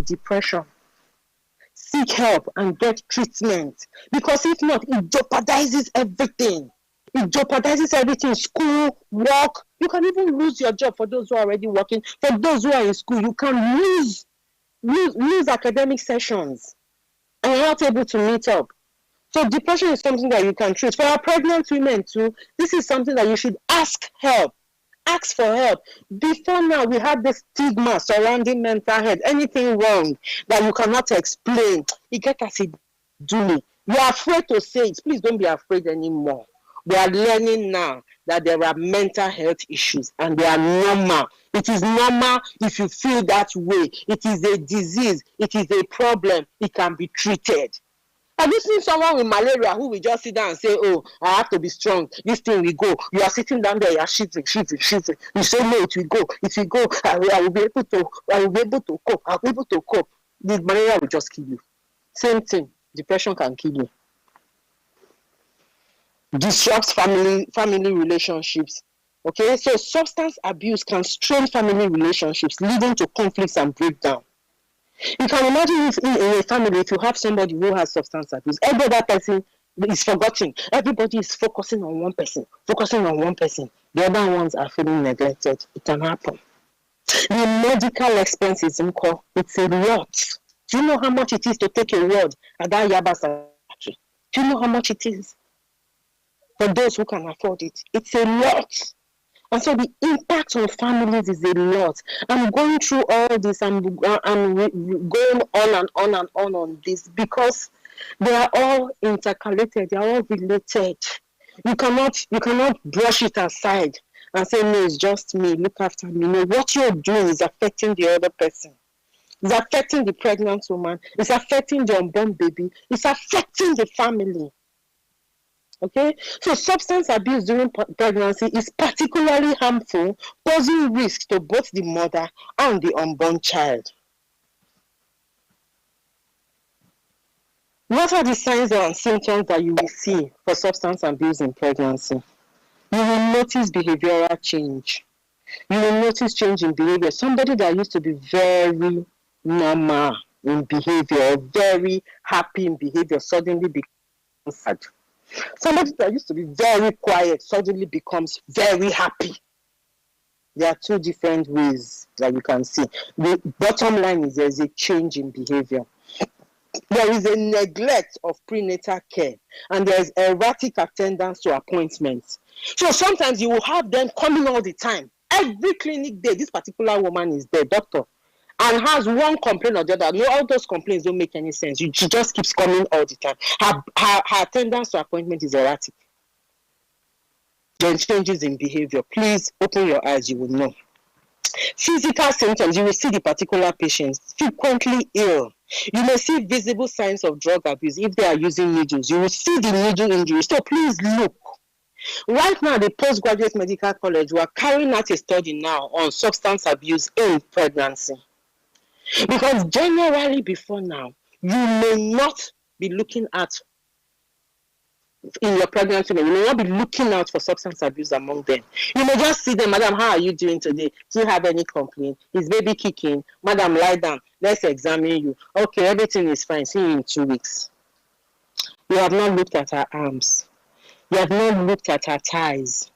depression. Seek help and get treatment, because if not, it jeopardizes everything. It jeopardizes everything. School, work. You can even lose your job for those who are already working. For those who are in school, you can lose academic sessions and you're not able to meet up. So depression is something that you can treat. For our pregnant women too, this is something that you should ask help. Ask for help. Before now, we have this stigma surrounding mental health. Anything wrong that you cannot explain, you get as it do. You are afraid to say it. Please don't be afraid anymore. We are learning now that there are mental health issues and they are normal. It is normal if you feel that way. It is a disease. It is a problem. It can be treated. Have you seen someone with malaria who will just sit down and say, oh, I have to be strong. This thing will go. You are sitting down there, you are shivering. You say, no, it will go. It will go. I will be able to cope. I'll be able to cope. The malaria will just kill you. Same thing. Depression can kill you. Disrupts family relationships. Okay, so substance abuse can strain family relationships, leading to conflicts and breakdown. You can imagine if in a family, if you have somebody who has substance abuse, every other person is forgotten. Everybody is focusing on one person. The other ones are feeling neglected. It can happen. The medical expenses, it's a lot. Do you know how much it is to take a ward at that Yabasa? Do you know how much it is? For those who can afford it, it's a lot. And so the impact on families is a lot. I'm going through all this. I'm going on this because they are all intercalated. They are all related. You cannot brush it aside and say, no, it's just me. Look after me. No, what you're doing is affecting the other person. It's affecting the pregnant woman. It's affecting the unborn baby. It's affecting the family. Okay, so substance abuse during pregnancy is particularly harmful, posing risk to both the mother and the unborn child. What are the signs and symptoms that you will see for substance abuse in pregnancy? You will notice behavioral change. You will notice change in behavior. Somebody that used to be very normal in behavior, very happy in behavior, suddenly becomes sad. Somebody that used to be very quiet suddenly becomes very happy. There are two different ways that you can see. The bottom line is there's a change in behavior. There is a neglect of prenatal care, and there is erratic attendance to appointments. So sometimes you will have them coming all the time. Every clinic day, this particular woman is there, doctor, and has one complaint or the other. No, all those complaints don't make any sense. She just keeps coming all the time. Her attendance to appointment is erratic. Then changes in behavior. Please open your eyes, you will know. Physical symptoms, you will see the particular patient frequently ill. You may see visible signs of drug abuse if they are using needles. You will see the needle injury. So please look. Right now, the Postgraduate Medical College, we are carrying out a study now on substance abuse in pregnancy. Because generally before now, you may not be looking at, in your pregnancy, you may not be looking out for substance abuse among them. You may just see them, madam, how are you doing today? Do you have any complaint? Is baby kicking? Madam, lie down. Let's examine you. Okay, everything is fine. See you in 2 weeks. You have not looked at her arms. You have not looked at her thighs.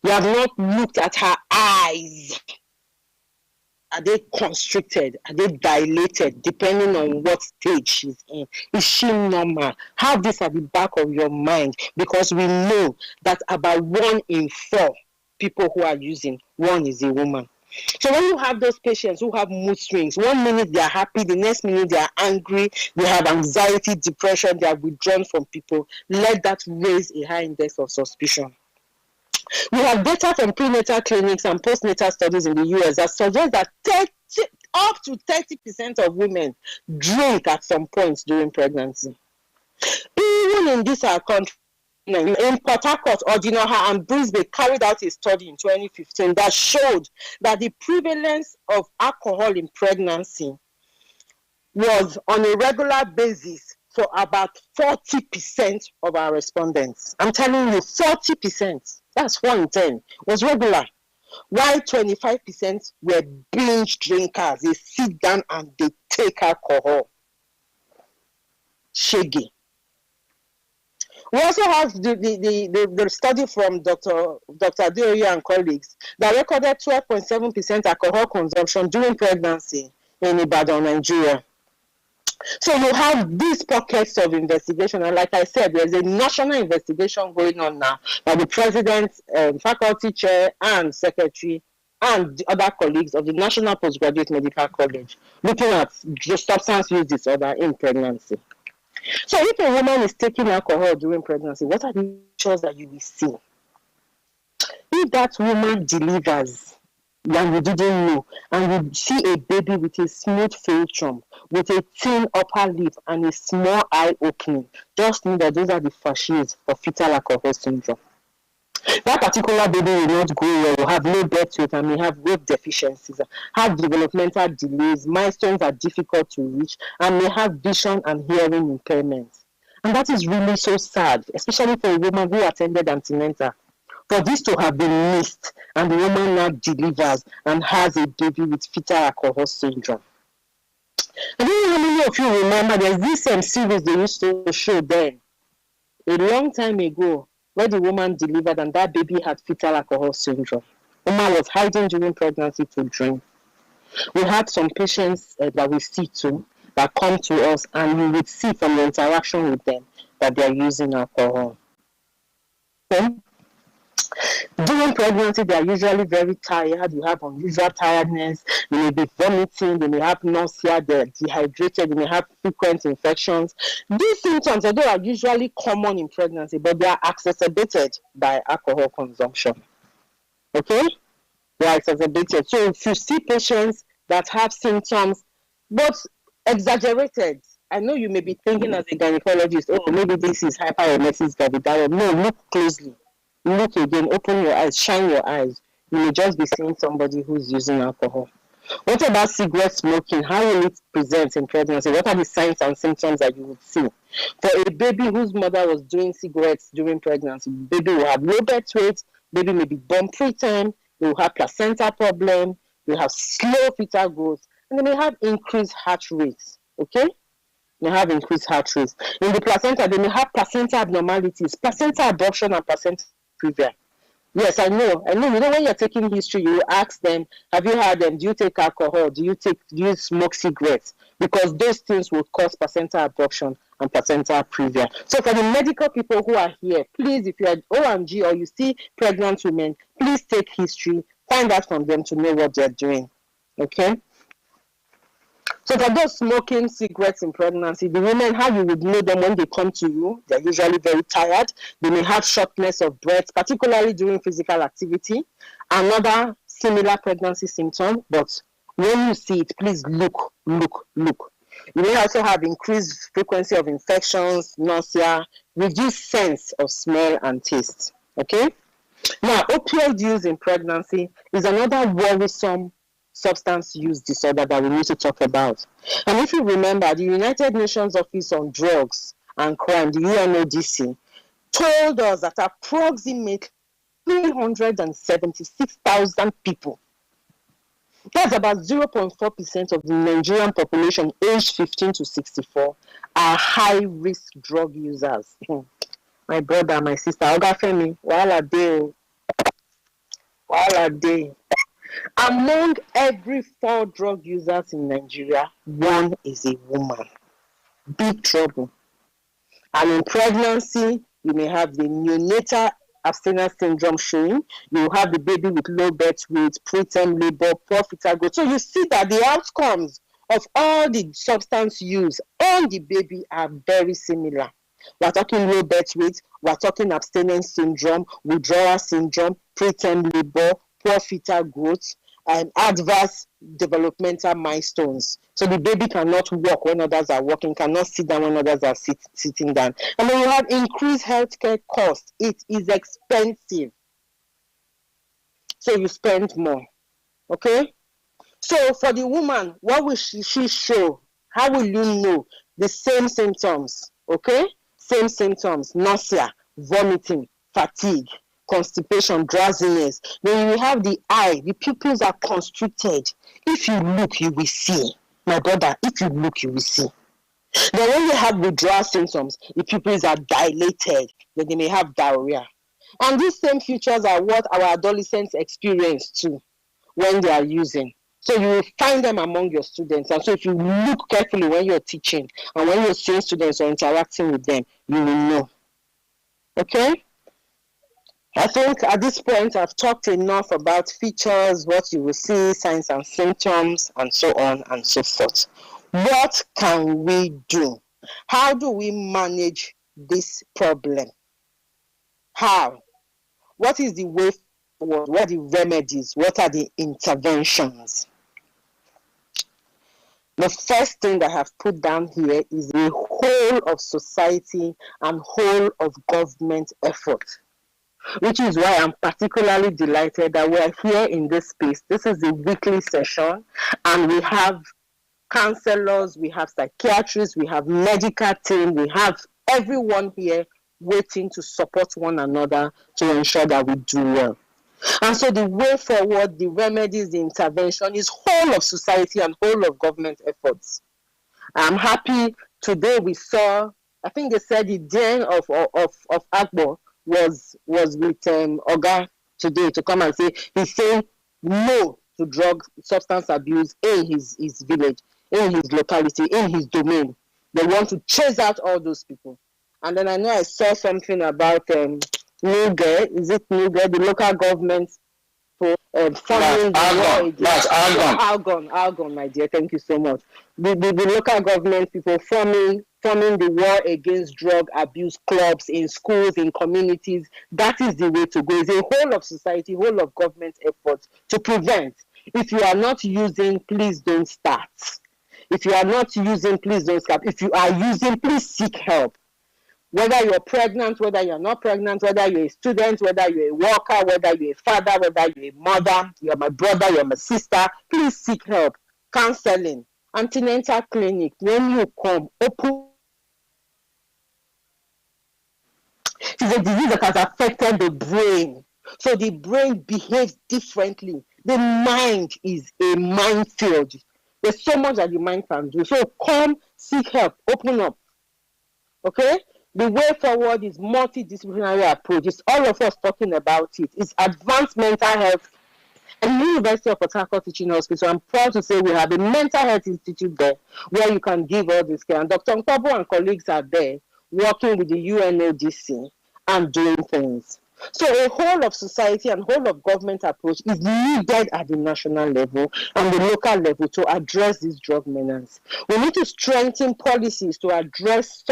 You have not looked at her eyes. Are they constricted? Are they dilated? Depending on what stage she's in. Is she normal? Have this at the back of your mind, because we know that about 1 in 4 people who are using, one is a woman. So when you have those patients who have mood swings, 1 minute they are happy, the next minute they are angry, they have anxiety, depression, they are withdrawn from people, let that raise a high index of suspicion. We have data from prenatal clinics and postnatal studies in the US that suggest that up to 30% of women drink at some point during pregnancy. Even in this our country, in Port Harcourt, Odinoha and Brisbane carried out a study in 2015 that showed that the prevalence of alcohol in pregnancy was on a regular basis for about 40% of our respondents. I'm telling you, 40%. That's 1 in 10. Was regular. while 25% were binge drinkers. They sit down and they take alcohol. Shaggy. We also have the study from Dr. Adeoye and colleagues that recorded 12.7% alcohol consumption during pregnancy in Ibadan, Nigeria. So you have these pockets of investigation, and like I said, there's a national investigation going on now by the president, faculty chair, and secretary, and the other colleagues of the National Postgraduate Medical College, looking at substance use disorder in pregnancy. So if a woman is taking alcohol during pregnancy, what are the features that you will see? If that woman delivers and you didn't know, and you see a baby with a smooth philtrum, with a thin upper lip and a small eye opening, just know that those are the fasces for fetal alcohol syndrome. That particular baby will not grow well, will have low birth weight, and may have weight deficiencies, have developmental delays, milestones are difficult to reach, and may have vision and hearing impairments. And that is really so sad, especially for a woman who attended antenatal. For this to have been missed, and the woman now delivers and has a baby with fetal alcohol syndrome. I don't know how many of you remember there's this series they used to show then, a long time ago, where the woman delivered and that baby had fetal alcohol syndrome. Woman was hiding during pregnancy to drink. We had some patients that we see too that come to us, and we would see from the interaction with them that they are using alcohol. Okay? During pregnancy, they are usually very tired. You have unusual tiredness. They may be vomiting. They may have nausea. They're dehydrated. They may have frequent infections. These symptoms, although are usually common in pregnancy, but they are exacerbated by alcohol consumption. Okay? They are exacerbated. So if you see patients that have symptoms, but exaggerated, I know you may be thinking as a gynecologist, oh, maybe this is hyperemesis gravidarum. No, look closely. Look again, open your eyes, shine your eyes. You may just be seeing somebody who's using alcohol. What about cigarette smoking? How will it present in pregnancy? What are the signs and symptoms that you would see? For a baby whose mother was doing cigarettes during pregnancy, baby will have low birth weight, baby may be born preterm, they will have placenta problem, they will have slow fetal growth, and they may have increased heart rates. Okay? They have increased heart rates. In the placenta, they may have placenta abnormalities, placenta abruption, and placenta previa. Yes, I know. You know, when you're taking history, you ask them, have you had them? Do you take alcohol? Do you smoke cigarettes? Because those things will cause placenta abruption and placenta previa. So for the medical people who are here, please, if you are OMG or you see pregnant women, please take history, find out from them to know what they're doing. Okay? So for those smoking cigarettes in pregnancy, the women, how you would know them when they come to you, they're usually very tired. They may have shortness of breath, particularly during physical activity. Another similar pregnancy symptom, but when you see it, please look. You may also have increased frequency of infections, nausea, reduced sense of smell and taste. Okay? Now, opioid use in pregnancy is another worrisome substance use disorder that we need to talk about. And if you remember, the United Nations Office on Drugs and Crime, the UNODC, told us that approximately 376,000 people, that's about 0.4% of the Nigerian population aged 15 to 64, are high-risk drug users. My brother, my sister, Ogafemi, while are they? Among every 4 drug users in Nigeria, 1 is a woman. Big trouble. And in pregnancy, you may have the neonatal abstinence syndrome showing. You have the baby with low birth weight, preterm labor, poor fetal growth. So you see that the outcomes of all the substance use on the baby are very similar. We're talking low birth weight, we're talking abstinence syndrome, withdrawal syndrome, preterm labor, poor fetal growth, and adverse developmental milestones. So the baby cannot walk when others are walking, cannot sit down when others are sitting down. And then you have increased healthcare costs. It is expensive. So you spend more. Okay? So for the woman, what will she show? How will you know? The same symptoms. Okay? Same symptoms: nausea, vomiting, fatigue. constipation, drowsiness. Then you have the eye, the pupils are constricted. If you look, you will see. My brother, if you look, you will see. Then when they have withdrawal symptoms, the pupils are dilated, then they may have diarrhea. And these same features are what our adolescents experience too when they are using. So you will find them among your students. And so if you look carefully when you're teaching and when you're seeing students or interacting with them, you will know. Okay? I think at this point I've talked enough about features, what you will see, signs and symptoms, and so on and so forth. What can we do? How do we manage this problem? How? What is the way forward? What are the remedies? What are the interventions? The first thing that I have put down here is the whole of society and whole of government effort, which is why I'm particularly delighted that we are here in this space. This is the weekly session, and we have counselors, we have psychiatrists, we have medical team, we have everyone here waiting to support one another to ensure that we do well. And so the way forward, the remedies, the intervention is whole of society and whole of government efforts. I'm happy today we saw, I think they said the den of Agbo was with Oga today to come and say he's saying no to drug substance abuse in his village, in his locality, in his domain. They want to chase out all those people. And then I know I saw something about Nuge, is it Nuge, the local government for forming Algon, my dear, thank you so much. The local government people forming the war against drug abuse clubs in schools, in communities. That is the way to go. It's a whole of society, whole of government efforts to prevent. If you are not using, please don't start. If you are not using, please don't start. If you are using, please seek help. Whether you're pregnant, whether you're not pregnant, whether you're a student, whether you're a worker, whether you're a father, whether you're a mother, you're my brother, you're my sister, please seek help. Counseling, antenatal clinic, when you come, open. It's a disease that has affected the brain. So the brain behaves differently. The mind is a minefield. There's so much that the mind can do. So come, seek help, open up. Okay? The way forward is multidisciplinary approach. It's all of us talking about it. It's advanced mental health. And the University of Port Harcourt Teaching Hospital, I'm proud to say we have a mental health institute there where you can give all this care. And Dr. Nkwabo and colleagues are there working with the UNODC and doing things. So a whole of society and whole of government approach is needed at the national level and the local level to address this drug menace. We need to strengthen policies to address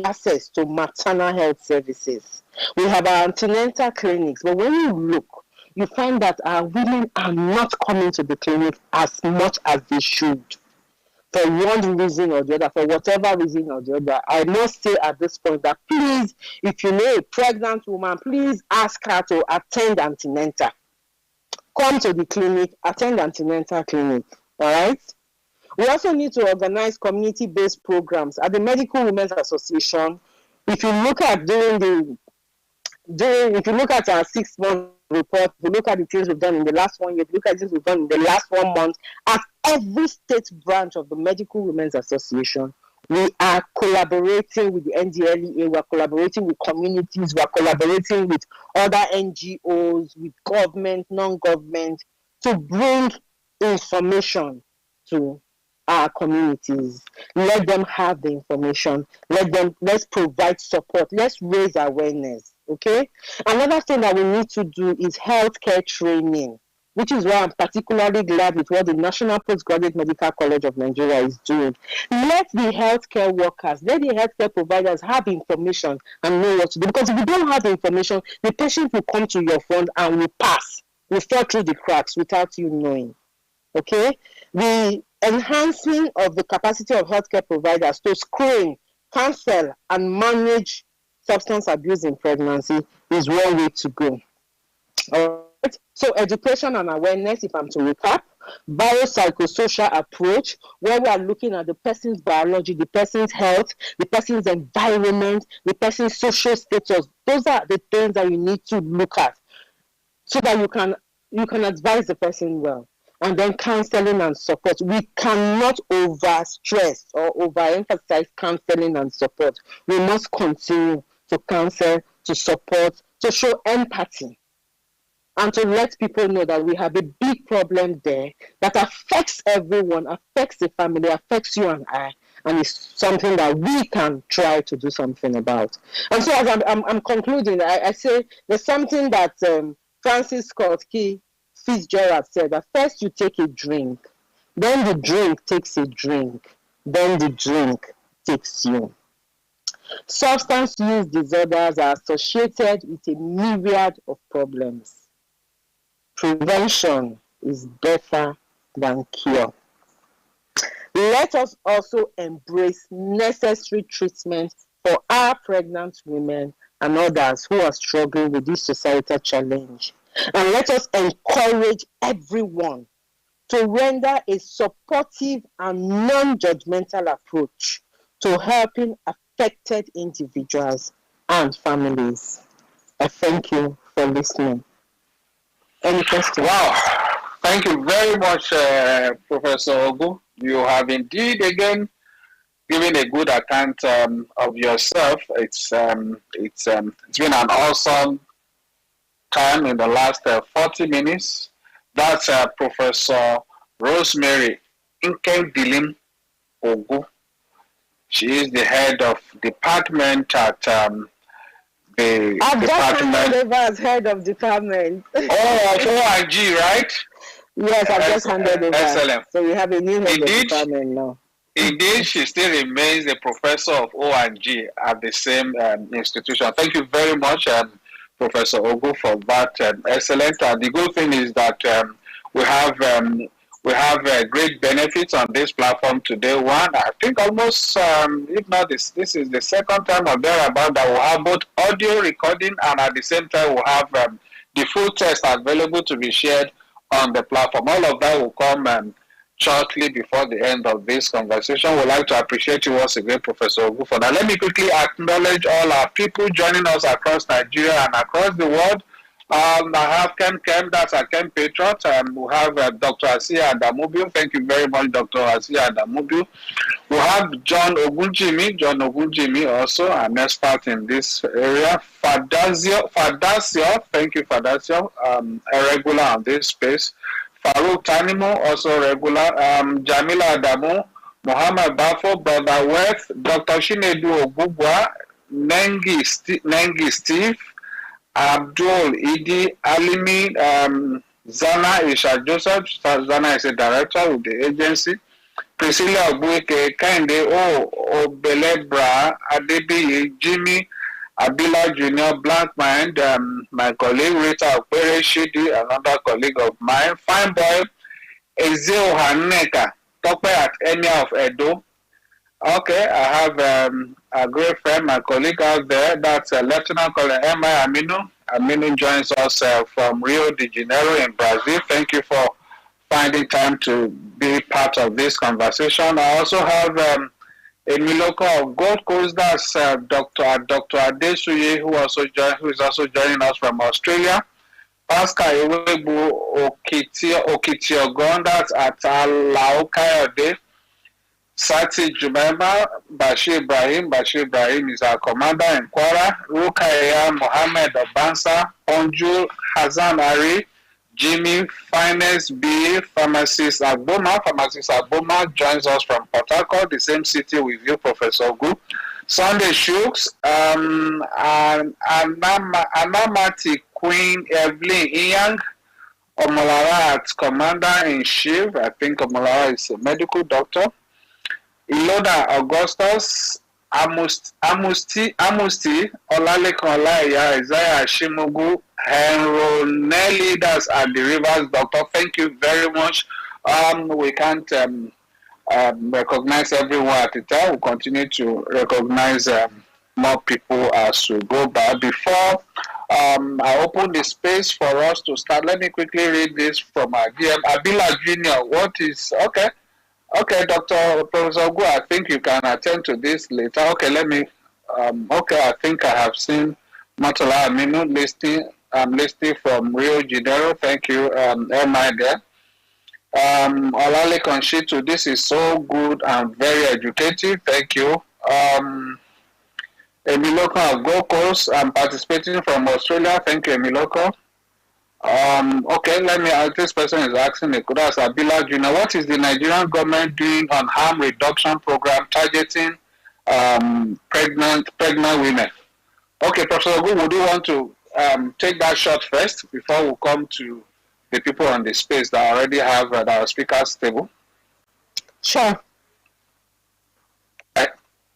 access to maternal health services. We have our antenatal clinics, but when you look, you find that our women are not coming to the clinic as much as they should. For one reason or the other, for whatever reason or the other. I must say at this point that please, if you know a pregnant woman, please ask her to attend antenatal. Come to the clinic, attend antenatal clinic, all right? We also need to organize community-based programs. At the Medical Women's Association, if you look at if you look at our 6-month report, if you look at the things we've done in the last 1 year, if you look at the things we've done in the last 1 month, at every state branch of the Medical Women's Association, we are collaborating with the NDLEA, we're collaborating with communities, we're collaborating with other NGOs, with government, non-government, to bring information to our communities. Let them have the information. Let's provide support. Let's raise awareness. Okay? Another thing that we need to do is healthcare training, which is why I'm particularly glad with what the National Postgraduate Medical College of Nigeria is doing. Let the healthcare workers, let the healthcare providers have information and know what to do. Because if you don't have the information, the patient will come to your front and will pass, will fall through the cracks without you knowing. Okay? The enhancing of the capacity of healthcare providers to screen, counsel, and manage substance abuse in pregnancy is one way to go. All right. So education and awareness, if I'm to recap, biopsychosocial approach, where we are looking at the person's biology, the person's health, the person's environment, the person's social status. Those are the things that you need to look at so that you can advise the person well. And then counseling and support. We cannot overstress or overemphasize counseling and support. We must continue to counsel, to support, to show empathy, and to let people know that we have a big problem there that affects everyone, affects the family, affects you and I, and it's something that we can try to do something about. And so as I'm concluding, I say there's something that Francis Scott Key Fitzgerald said, that first you take a drink, then the drink takes a drink, then the drink takes you. Substance use disorders are associated with a myriad of problems. Prevention is better than cure. Let us also embrace necessary treatment for our pregnant women and others who are struggling with this societal challenge. And let us encourage everyone to render a supportive and non-judgmental approach to helping affected individuals and families. I thank you for listening. Any questions? Wow. Thank you very much, Professor Ogu. You have indeed again given a good account of yourself. It's been an awesome time in the last 40 minutes. That's Professor Rosemary Nkem Ogu. She is the head of department at the I've department. just handed over as head of department. Oh, OIG, right? Yes, I've just handed over. Excellent. So we have a new head of department now. Indeed, she still remains a professor of O&G at the same institution. Thank you very much, Professor Ogu, for that. Excellent. The good thing is that we have great benefits on this platform today. One, I think almost, if not this is the second time or thereabout that we'll have both audio recording, and at the same time we'll have the full text available to be shared on the platform. All of that will come shortly before the end of this conversation. We'd like to appreciate you once again, Professor Ogu, for that. Let me quickly acknowledge all our people joining us across Nigeria and across the world. I have Kem, that's our Kem Patriot. We have Dr. Asiya Adamubiu. Thank you very much, Dr. Asiya Adamubiu. We have John Ogunjimi, also an expert in this area. Fadasio, thank you, Fadasio, a regular on this space. Farouk Tanimo, also regular. Jamila Adamu, Muhammad Bafo, Brother Worth, Dr. Shinedu Ogubwa, Nengi Steve, Abdul Idi Alimi, Zana Isha Joseph. Zana is a director with the agency. Priscilla Obuike, Kende Obelebra, Adebi, Jimmy, Abila Junior, Black Mind, my colleague Rita Okpere Shidi, another colleague of mine. Fine Boy, Ezeo Haneka, Tope at Emir of Edo. Okay, I have a great friend, my colleague out there, that's Lieutenant Colonel M.I. Aminu. Aminu joins us from Rio de Janeiro in Brazil. Thank you for finding time to be part of this conversation. I also have a Miloko of Gold Coast, that's Dr. Adesuye, who is also joining us from Australia. Pascal Iwebu Okitiogon, that's at Laokayode. Sati Jumema, Bashir Ibrahim is our commander in Kwara. Rukaya Mohammed Obansa, Onju Hazan Ari, Jimmy Finance B, Pharmacist Agboma joins us from Port Harcourt, the same city with you, Professor Ogu. Sunday Shooks, Anamati Queen Evelyn Iyang, Omolara at Commander-in-Chief. I think Omolara is a medical doctor. Iloda Augustus, Amusti, Olalekan Olaiya, Isaiah Shimugu, Henry leaders at the Rivers Doctor. Thank you very much. We can't recognize everyone at the time. We'll continue to recognize more people as we go by. Before I open the space for us to start, let me quickly read this from our DM. Abila Jr., what is, okay, okay, Dr. Professor Gu, I think you can attend to this later. Okay, let me, okay, I think I have seen Matala Aminu listing from Rio Janeiro. Thank you, Emma there. Olale Conshitu, this is so good and very educative. Thank you. Emiloko of Gold Coast, I'm participating from Australia. Thank you, Emiloko. Okay, let me ask. This person is asking Nikudas Abila Junior, what is the Nigerian government doing on harm reduction program targeting pregnant women? Okay, Professor Ogu, would you want to take that shot first before we come to the people on the space that already have our speakers table? Sure. Right.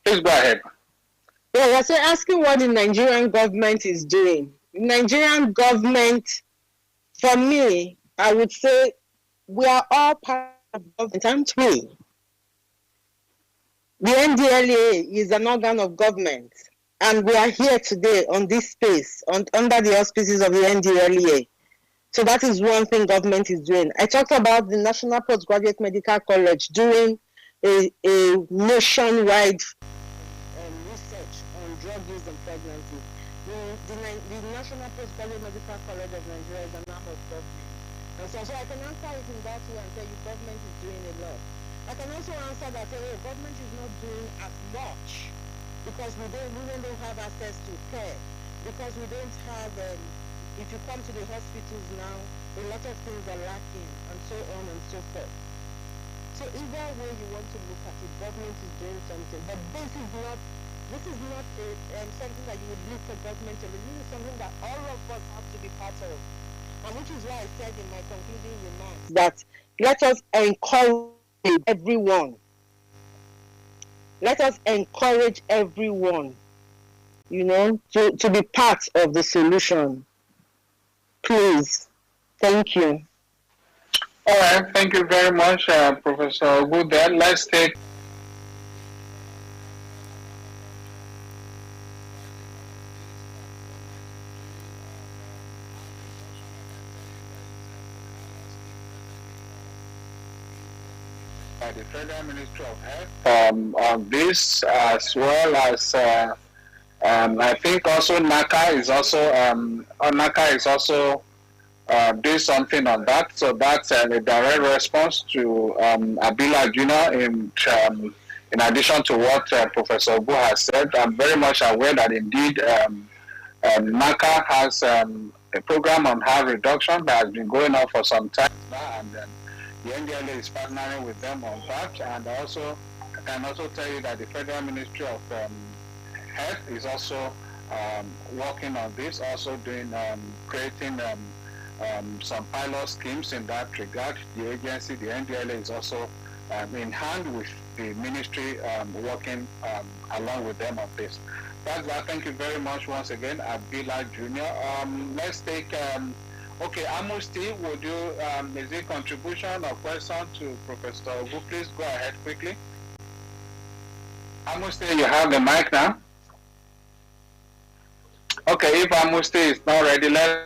Please go ahead. Yeah, you're asking what the Nigerian government is doing. The Nigerian government, for me, I would say we are all part of government, aren't we? The NDLA is an organ of government, and we are here today on this space under the auspices of the NDLA. So that is one thing government is doing. I talked about the National Postgraduate Medical College doing a nationwide research on drug use and pregnancy. The National Postgraduate Medical College of Nigeria is an arm of government. And so I can answer it in that way and tell you government is doing a lot. I can also answer that government is not doing as much because women don't have access to care, because we don't have, if you come to the hospitals now, a lot of things are lacking, and so on and so forth. So either way you want to look at it, government is doing something, but this is not something that you would look for government to do. This is something that all of us have to be part of. And which is why I said in my concluding remarks that let us encourage everyone. Let us encourage everyone, to be part of the solution. Please. Thank you. All right. Thank you very much, Professor Good. Let's take. The Federal Ministry of Health on this, as well as I think also NACA is also doing something on that. So that's a direct response to Abila Juna in addition to what Professor Obu has said. I'm very much aware that indeed NACA has a program on harm reduction that has been going on for some time now, and the NDLA is partnering with them on that. And also, I can also tell you that the Federal Ministry of Health is also working on this, also doing creating some pilot schemes in that regard. The agency, the NDLA, is also in hand with the ministry working along with them on this. That's that. Thank you very much once again, Abila Jr. Let's take. Okay, Amusti, would you, is it contribution or question to Professor Ogu? Please go ahead quickly. Amusti, you have the mic now. Okay, if Amusti is not ready, let's.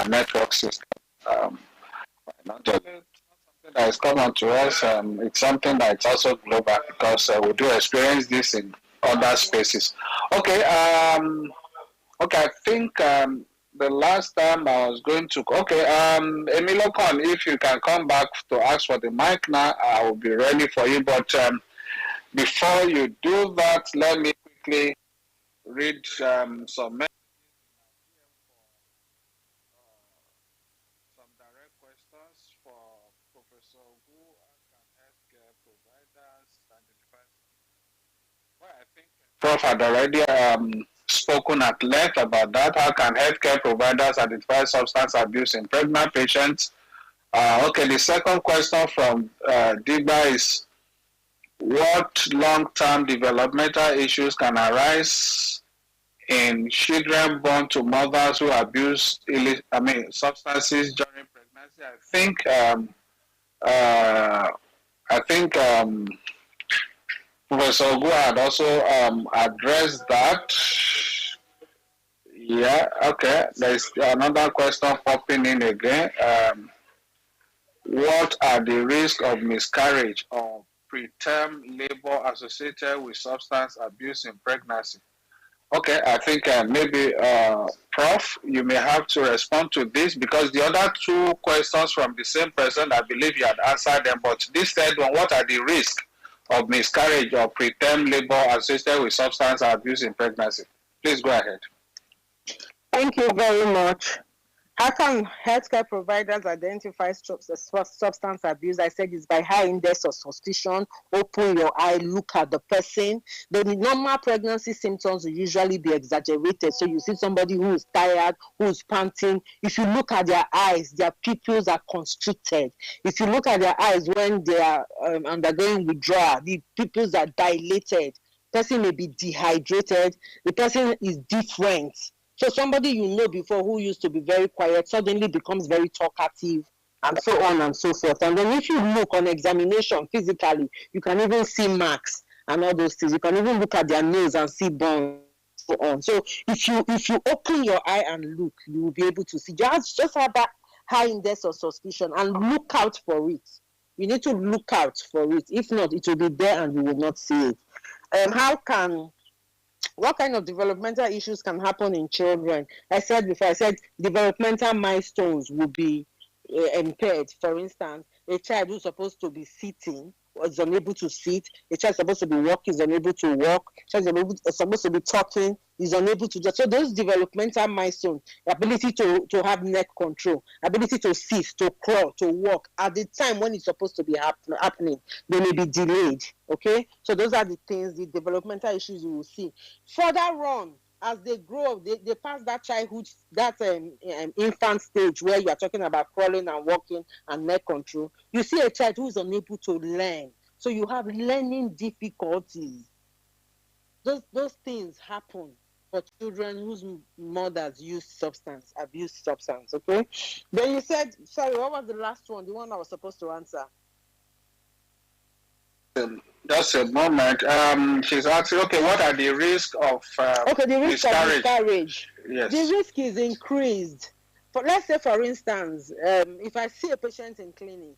network system. Not just something that is common to us, it's something that's also global because we do experience this in other spaces. Okay, okay, I think the last time I was going to. Okay, Emilio Con, if you can come back to ask for the mic now, I will be ready for you. But before you do that, let me quickly read some some direct questions for Professor Wu. Can healthcare providers identify? Well, I think Prof had already spoken at length about that. How can healthcare providers identify substance abuse in pregnant patients? Okay, the second question from Diba is what long-term developmental issues can arise in children born to mothers who abuse substances during pregnancy? Uh, I think Professor Ogu had also addressed that. Yeah, okay. There's another question popping in again. What are the risks of miscarriage or preterm labor associated with substance abuse in pregnancy? Okay, I think maybe Prof, you may have to respond to this because the other two questions from the same person, I believe you had answered them, but this third one, what are the risks of miscarriage or preterm labor associated with substance abuse in pregnancy? Please go ahead. Thank you very much. How can healthcare providers identify substance abuse? I said it's by high index of suspicion. Open your eye, look at the person. The normal pregnancy symptoms will usually be exaggerated. So you see somebody who is tired, who is panting. If you look at their eyes, their pupils are constricted. If you look at their eyes when they are undergoing withdrawal, the pupils are dilated. The person may be dehydrated. The person is different. So somebody you know before who used to be very quiet suddenly becomes very talkative and so on and so forth. And then if you look on examination physically, you can even see marks and all those things. You can even look at their nose and see burns and so on. So if you open your eye and look, you will be able to see. Just have that high index of suspicion and look out for it. You need to look out for it. If not, it will be there and you will not see it. What kind of developmental issues can happen in children? I said developmental milestones will be impaired. For instance, a child who's supposed to be sitting is unable to sit. A child supposed to be walking is unable to walk. A child is supposed to be talking is unable to do. So those developmental milestones, the ability to have neck control, ability to sit, to crawl, to walk, at the time when it's supposed to be happening, they may be delayed. Okay, so those are the things, the developmental issues you will see. Further on, as they grow up, they pass that childhood, that infant stage where you are talking about crawling and walking and neck control. You see a child who is unable to learn. So you have learning difficulties. Those things happen for children whose mothers use substance, abuse substance, okay? Then you said, sorry, what was the last one? The one I was supposed to answer. Just a moment. She's asking, okay, what are the risks of the risk miscarriage? of miscarriage. Yes. The risk is increased. Let's say, for instance, if I see a patient in clinic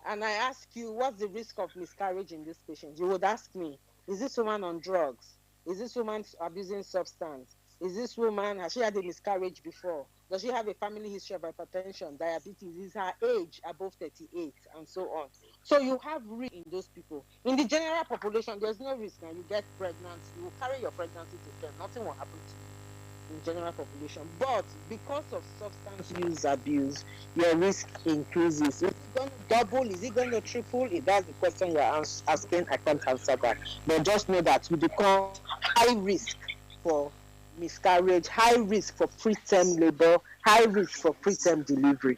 and I ask you, what's the risk of miscarriage in this patient? You would ask me, is this woman on drugs? Is this woman abusing substance? Is this woman, has she had a miscarriage before? Does she have a family history of hypertension, diabetes? Is her age above 38, and so on? So you have risk in those people. In the general population, there's no risk. Now you get pregnant, you will carry your pregnancy to term. Nothing will happen to you in general population. But because of substance use abuse, your risk increases. Is it going to double? Is it going to triple? If that's the question you're asking, I can't answer that. But just know that you become high risk for miscarriage, high risk for preterm labor, high risk for preterm delivery.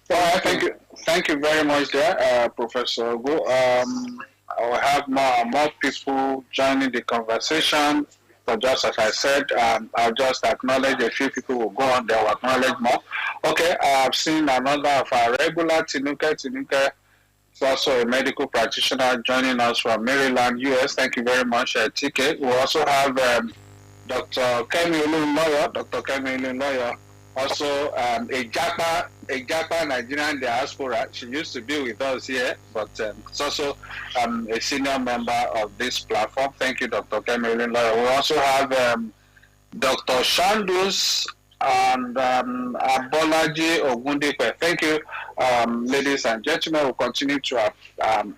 Thank you very much there, Professor Ogo. I will have more and more people joining the conversation. But just as I said, I'll just acknowledge a few people will go on, they will acknowledge more. Okay, I've seen another of our regular Tinuke. Tinuke is also a medical practitioner joining us from Maryland, US. Thank you very much, TK. We also have Dr. Kemi Olunloyo. Dr. Kemi Olunloyo also a Japa Nigerian diaspora. She used to be with us here, but it's also a senior member of this platform. Thank you, Dr. Kemi. We also have Dr. Shandus and Abolaji Ogundipe. Thank you, ladies and gentlemen. We'll continue to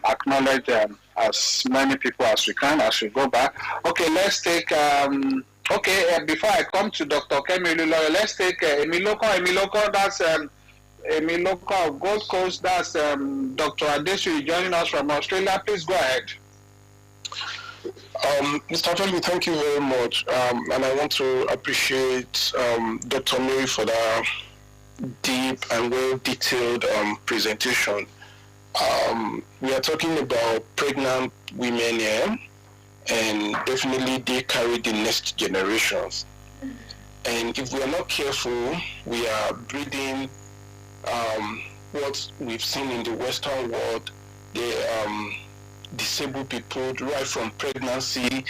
acknowledge as many people as we can as we go back. Okay, let's take. Before I come to Dr. Kemi Oluloyo, let's take Emiloko. Emiloko, that's Emiloko of Gold Coast. That's Dr. Adesu joining us from Australia. Please go ahead. Mr. Femi, thank you very much. And I want to appreciate Dr. Mary for that deep and well-detailed presentation. We are talking about pregnant women here, and definitely they carry the next generations. And if we are not careful, we are breeding what we've seen in the Western world, the disabled people right from pregnancy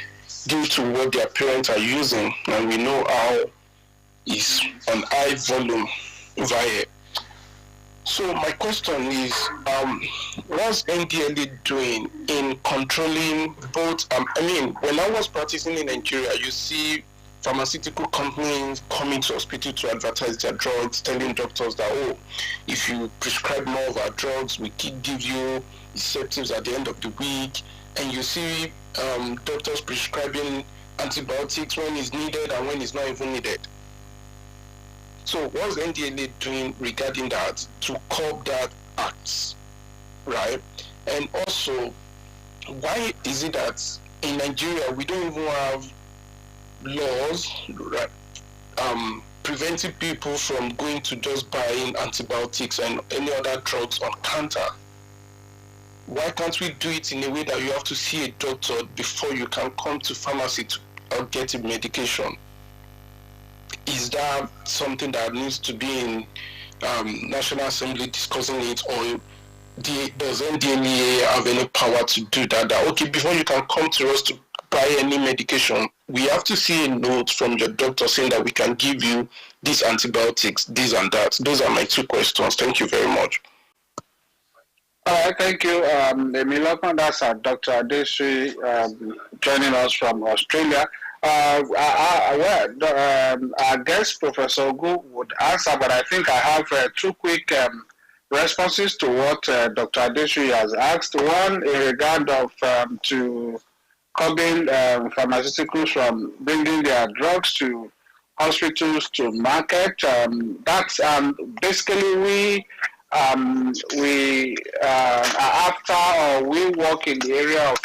due to what their parents are using, and we know how it's on high volume via. So my question is, what's NDLA doing in controlling both? When I was practicing in Nigeria, you see pharmaceutical companies coming to hospital to advertise their drugs, telling doctors that, oh, if you prescribe more of our drugs, we can give you receptives at the end of the week. And you see doctors prescribing antibiotics when it's needed and when it's not even needed. So what's NDLA doing regarding that to curb that act, right? And also, why is it that in Nigeria we don't even have laws, right, preventing people from going to just buying antibiotics and any other drugs on counter? Why can't we do it in a way that you have to see a doctor before you can come to pharmacy to get a medication? Is that something that needs to be in National Assembly discussing it, or does NDLEA have any power to do that? That, okay, before you can come to us to buy any medication, we have to see a note from your doctor saying that we can give you these antibiotics, this and that. Those are my two questions. Thank you very much. Thank you, Emiloko. That's Dr. Adesu joining us from Australia. I guess Professor Ogu would answer, but I think I have two quick responses to what Dr. Adesu has asked. One in regard of to curbing pharmaceuticals from bringing their drugs to hospitals to market. That's basically we work in the area of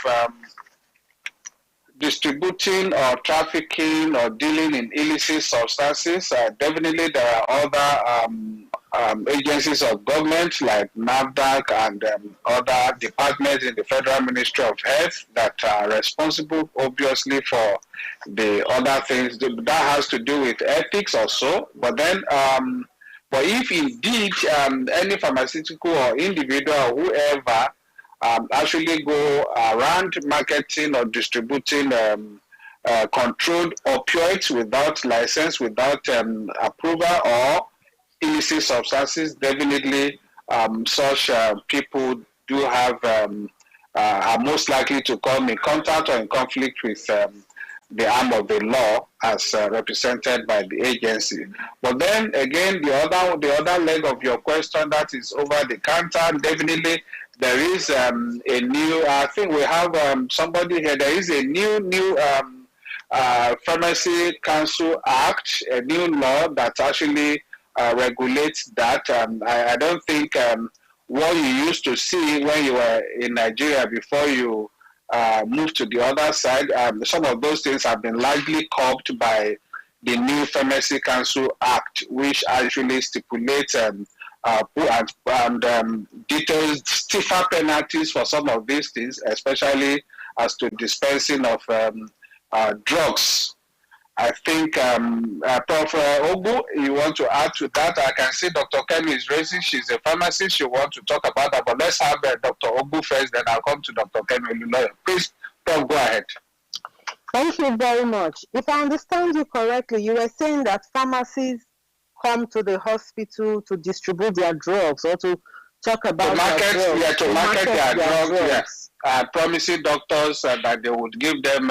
distributing or trafficking or dealing in illicit substances. Definitely there are other agencies of government like NAFDAC and other departments in the Federal Ministry of Health that are responsible, obviously, for the other things. That has to do with ethics also. But then, but if indeed any pharmaceutical or individual or whoever actually go around marketing or distributing controlled opioids without license, without approval, or illicit substances, definitely such people do have are most likely to come in contact or in conflict with the arm of the law as represented by the agency. But then again, the other leg of your question, that is over the counter, definitely there is a new, I think we have somebody here, there is a new Pharmacy Council Act, a new law that actually regulates that. I don't think what you used to see when you were in Nigeria before you moved to the other side, some of those things have been largely curbed by the new Pharmacy Council Act, which actually stipulates details stiffer penalties for some of these things, especially as to dispensing of drugs. I think, Prof. Ogu, you want to add to that? I can see Dr. Kemi is raising. She's a pharmacist. She wants to talk about that. But let's have Dr. Ogu first, then I'll come to Dr. Kemi. Please, Prof, go ahead. Thank you very much. If I understand you correctly, you were saying that pharmacies come to the hospital to distribute their drugs or to talk about market, their drugs. yeah, to market their drugs. Yeah. Promising doctors that they would give them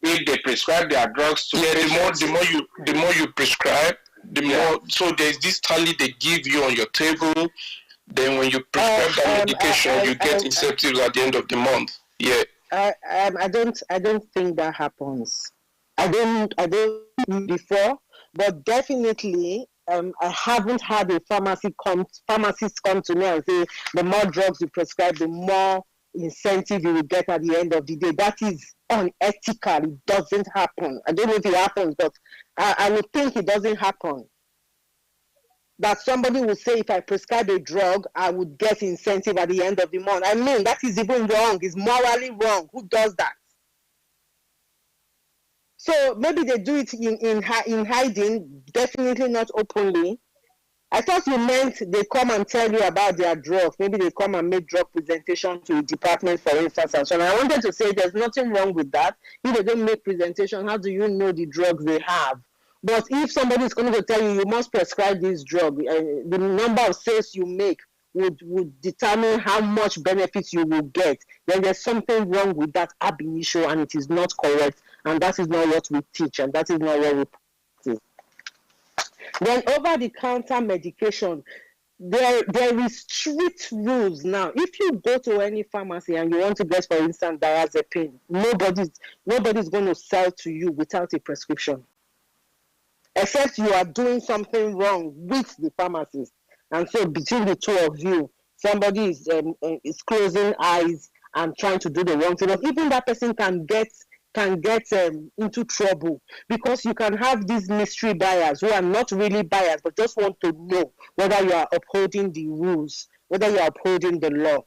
if they prescribe their drugs to patients. The more you prescribe, the more. So there's this tally they give you on your table. Then when you prescribe that medication, you get incentives at the end of the month. Yeah. I don't think that happens. I don't before, but definitely I haven't had a pharmacist come to me and say the more drugs you prescribe, the more incentive you will get at the end of the day. That is unethical. It doesn't happen. I don't know if it happens, but I would think it doesn't happen. That somebody will say, if I prescribe a drug, I would get incentive at the end of the month. I mean, that is even wrong. It's morally wrong. Who does that? So maybe they do it in hiding, definitely not openly. I thought you meant they come and tell you about their drugs. Maybe they come and make drug presentation to the department, for instance. And so I wanted to say there's nothing wrong with that. If they don't make presentation, how do you know the drugs they have? But if somebody is going to tell you, you must prescribe this drug, the number of sales you make would determine how much benefits you will get, then there's something wrong with that ab initio, and it is not correct, and that is not what we teach, and that is not what we practice. Then over-the-counter medication, there is strict rules now. If you go to any pharmacy and you want to get, for instance, diazepam, nobody's going to sell to you without a prescription, except you are doing something wrong with the pharmacist. And so between the two of you, somebody is closing eyes and trying to do the wrong thing. But even that person can get into trouble, because you can have these mystery buyers who are not really buyers but just want to know whether you are upholding the rules, whether you are upholding the law.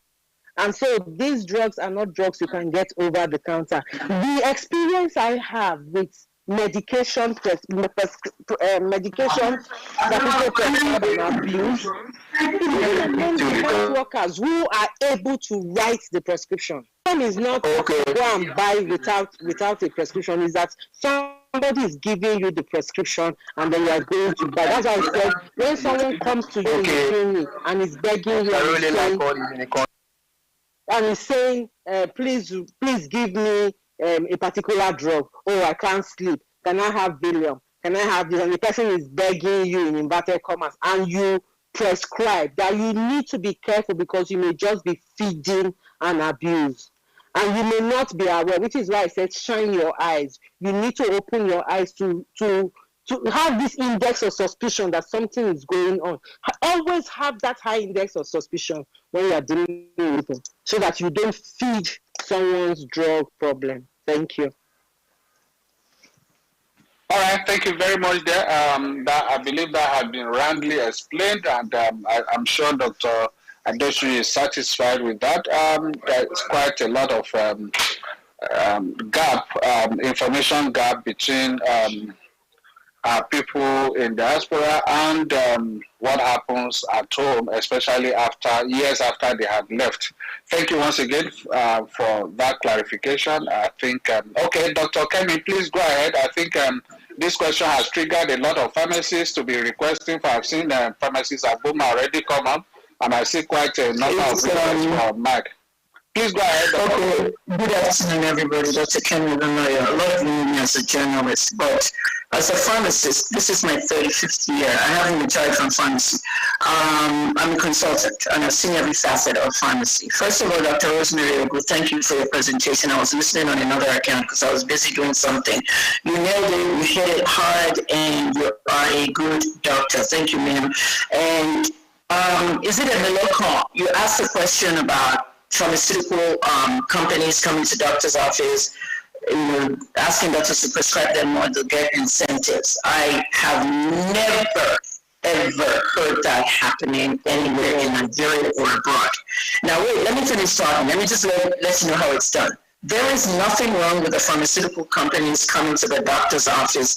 And so these drugs are not drugs you can get over the counter. The experience I have with medication that people prescribe and abuse, health workers who are able to write the prescription. One is not go and buy without a prescription, is that somebody is giving you the prescription and then you are going to buy. That's why I said when someone comes to you in the clinic and is begging you and is saying, please give me a particular drug. Oh, I can't sleep. Can I have Valium? Can I have this? And the person is begging you in inverted commas, and you prescribe that. You need to be careful, because you may just be feeding an abuse, and you may not be aware. Which is why I said shine your eyes. You need to open your eyes to have this index of suspicion that something is going on. Always have that high index of suspicion when you are dealing with them, so that you don't feed someone's drug problem. Thank you. All right, thank you very much there. That, I believe that has been roundly explained, and I'm sure Dr. Adesu is satisfied with that. There's quite a lot of information gap between people in diaspora and what happens at home, especially years after they have left. Thank you once again for that clarification. I think, okay, Dr. Kemi, please go ahead. I think this question has triggered a lot of pharmacists to be requesting for. I've seen pharmacists at home already come up, and I see quite a number of requests for Mike. Please go ahead, Dr. Okay, good afternoon, everybody. Dr. Kemi, a lot of you know me as a journalist, but as a pharmacist, this is my 35th year. I haven't retired from pharmacy. I'm a consultant, and I've seen every facet of pharmacy. First of all, Dr. Rosemary Ogu, thank you for your presentation. I was listening on another account because I was busy doing something. You nailed it, you hit it hard, and you are a good doctor. Thank you, ma'am. And is it a below call? You asked a question about pharmaceutical companies coming to doctor's office, asking doctors to prescribe them more to get incentives. I have never, ever heard that happening anywhere in Nigeria or abroad. Now wait, let me finish talking. Let me just let you know how it's done. There is nothing wrong with the pharmaceutical companies coming to the doctor's office.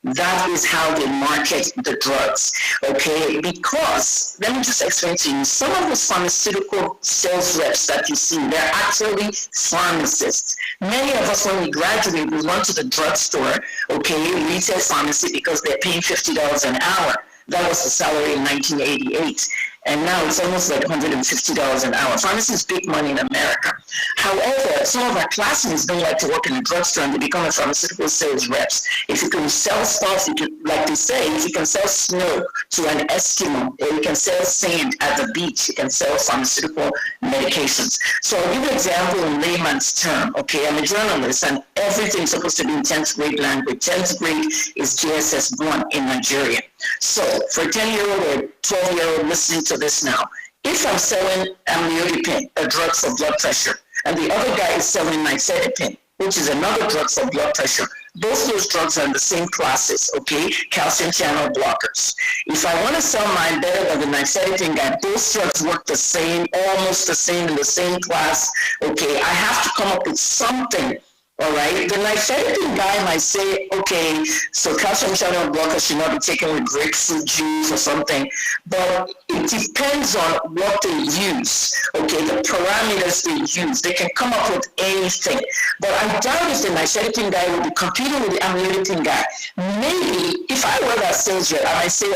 That is how they market the drugs, okay? Because, let me just explain to you, some of the pharmaceutical sales reps that you see, they're actually pharmacists. Many of us, when we graduate, we went to the drugstore, okay, retail pharmacy, because they're paying $50 an hour. That was the salary in 1988. And now it's almost like $150 an hour. Pharmacy is big money in America. However, some of our classmates don't like to work in a drugstore and they become a pharmaceutical sales reps. If you can sell stuff, you can, like they say, if you can sell snow to an Eskimo, or you can sell sand at the beach, you can sell pharmaceutical medications. So I'll give you an example in layman's term. Okay, I'm a journalist and everything's supposed to be in 10th grade language. 10th grade is JSS 1 in Nigeria. So for a 10-year-old or 12-year-old listening to this now, if I'm selling amlodipine, a drug for blood pressure, and the other guy is selling nifedipine, which is another drug for blood pressure, both those drugs are in the same classes, okay? Calcium channel blockers. If I want to sell mine better than the nifedipine guy, both drugs work the same, almost the same, in the same class, okay? I have to come up with something. All right, the nifedipine guy might say, okay, so calcium channel blocker should not be taken with grapefruit juice or something, but it depends on what they use, okay, the parameters they use. They can come up with anything, but I doubt if the nifedipine guy will be competing with the amlodipine guy. Maybe if I were that sales rep, I might say,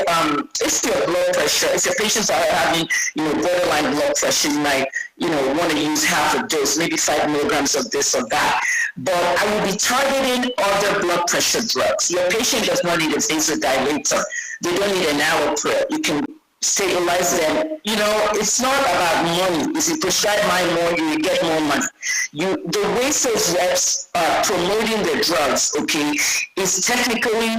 if your blood pressure, if your patients are having, borderline blood pressure, you might, want to use half a dose, maybe 5 milligrams of this or that. But I will be targeting other blood pressure drugs. Your patient does not need a vasodilator. They don't need an allopril. You can stabilize them. It's not about money. If you prescribe mine more, you will get more money. The way sales reps are promoting their drugs, okay, is technically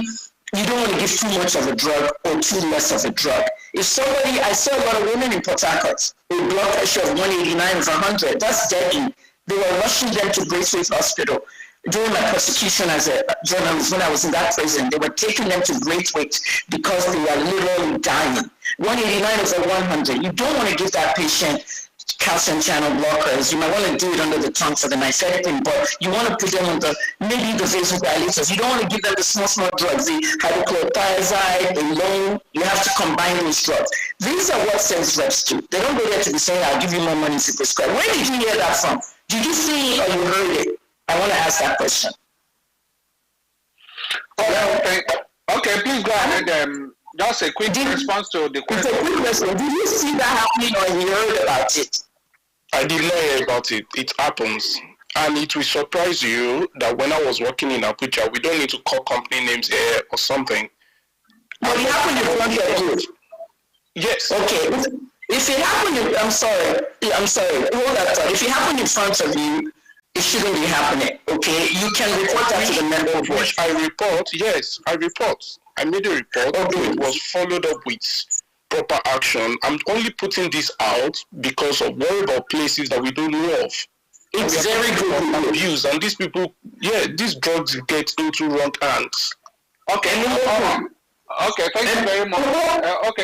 you don't want to give too much of a drug or too less of a drug. I saw a lot of women in Port Harcourt with blood pressure of 189 over 100. That's deadly. They were rushing them to Braithwaite Hospital. During my prosecution as a journalist, when I was in that prison, they were taking them to Braithwaite because they were literally dying. 189 over 100. You don't want to give that patient calcium channel blockers. You might want to do it under the tongue for the nifedipine, but you want to put them on maybe the vasodilators. You don't want to give them the small drugs, the hydrochlorothiazide, the loan. You have to combine those drugs. These are what sales reps do. They don't go there to be saying, I'll give you more money to prescribe. Where did you hear that from? Did you see it or you heard it? I want to ask that question. Okay, please go ahead. Just a quick response to the question. It's a quick question. Did you see that happening or you heard about it? I did not hear about it. It happens. And it will surprise you that when I was working in Abuja, we don't need to call company names here or something. But it happened in front of you. Yes. Okay. If it happened, I'm sorry. Hold that thought. If it happened in front of you, it shouldn't be happening. Okay, you can report that to the member of which I report. Yes, I report. I made a report. Okay. It was followed up with proper action. I'm only putting this out because of worry about places that we don't know of. It's very good abuse, and these people, these drugs get into wrong hands. Okay. Okay, thank you very much. Okay.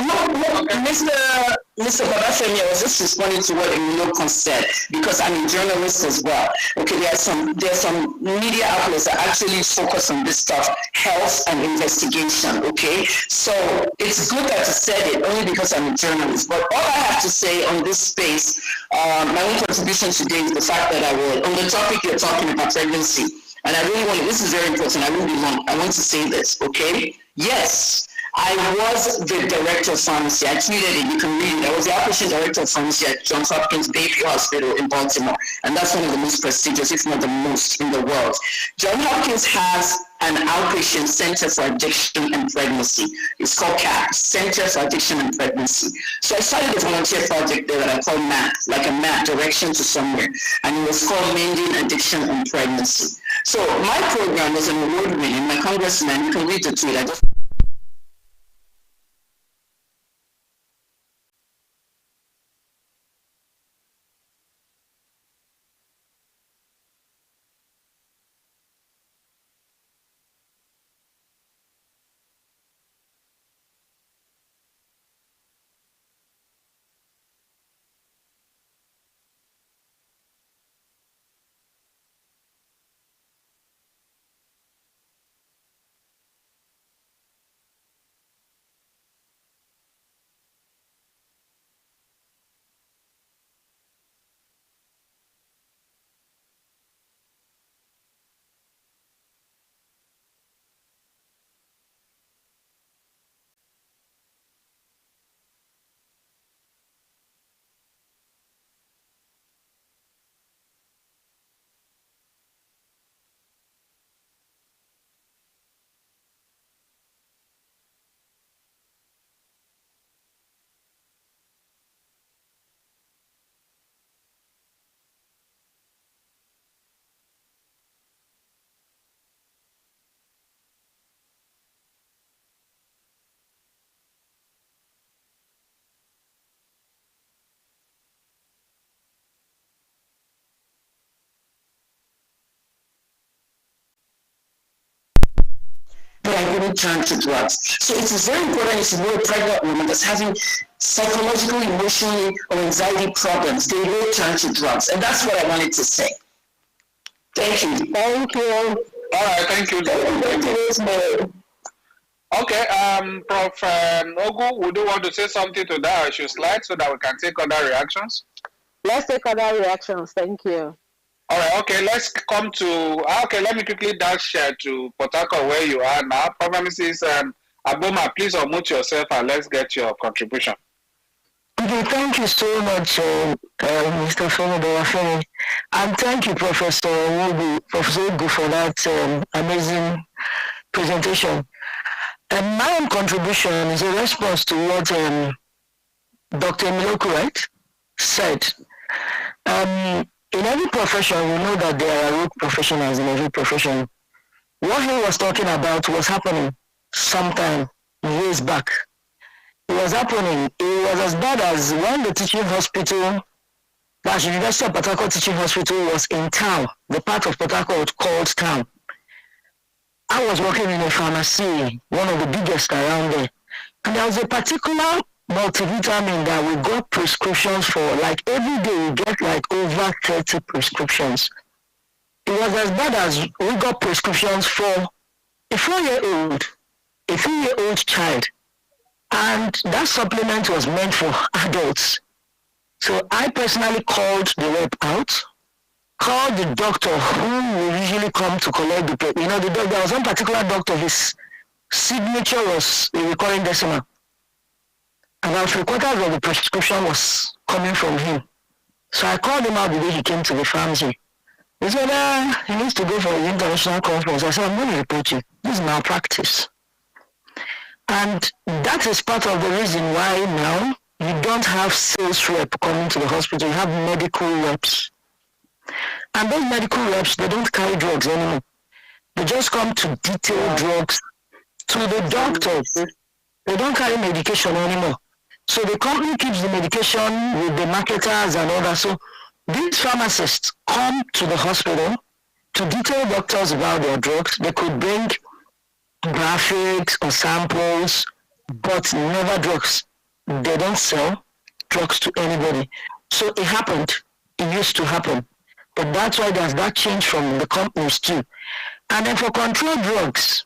Mr. Babafemi, I was just responding to what Emilio said because I'm a journalist as well. Okay, there's some media outlets that actually focus on this stuff, health and investigation. Okay, so it's good that you said it only because I'm a journalist. But all I have to say on this space, my own contribution today is the fact that on the topic you're talking about pregnancy, and I really want to, this is very important. I won't be long. I want to say this. Okay. Yes, I was the director of pharmacy. I tweeted it. You can read it. I was the outpatient director of pharmacy at Johns Hopkins Bayview Hospital in Baltimore. And that's one of the most prestigious, if not the most, in the world. Johns Hopkins has an outpatient center for addiction and pregnancy. It's called CAP, Center for Addiction and Pregnancy. So I started a volunteer project there that I call MAP, like a map, direction to somewhere. And it was called Mending Addiction and Pregnancy. So my program was an award winning. My congressman, you can read the tweet. I just will turn to drugs. So it is very important if you know a pregnant woman that's having psychological, emotional, or anxiety problems, they will turn to drugs. And that's what I wanted to say. Thank you. Thank you. All right, thank you. Okay, Prof. Ogu, would you want to say something to that issue slide so that we can take other reactions? Let's take other reactions. Thank you. All right, okay, let's come to, okay, let me quickly dash to Port Harcourt where you are now. Mrs. Aboma, please unmute yourself and let's get your contribution. Okay, thank you so much, Mr. Femi, and thank you, Professor Ogu, for that amazing presentation. And my own contribution is a response to what Dr. Miloku, right, said. In every profession, we know that there are rogue professionals in every profession. What he was talking about was happening sometime years back. It was happening. It was as bad as when the teaching hospital, that's University of Port Harcourt Teaching Hospital, was in town, the part of Port Harcourt called town. I was working in a pharmacy, one of the biggest around there. And there was a particular multivitamin that we got prescriptions for. Like every day we get like over 30 prescriptions. It was as bad as we got prescriptions for a 4-year-old, a 3-year-old child. And that supplement was meant for adults. So I personally called the rep out, called the doctor who will usually come to collect the paper. You know, there was one particular doctor, his signature was a recurring decimal. About 3/4 of the prescription was coming from him. So I called him out the day he came to the pharmacy. He said, he needs to go for an international conference. I said, I'm going to report you. This is malpractice. And that is part of the reason why now you don't have sales rep coming to the hospital. You have medical reps. And those medical reps, they don't carry drugs anymore. They just come to detail drugs to the doctors. They don't carry medication anymore. So the company keeps the medication with the marketers and all that. So these pharmacists come to the hospital to detail doctors about their drugs. They could bring graphics or samples, but never drugs. They don't sell drugs to anybody. So it happened. It used to happen. But that's why there's that change from the companies too. And then for controlled drugs,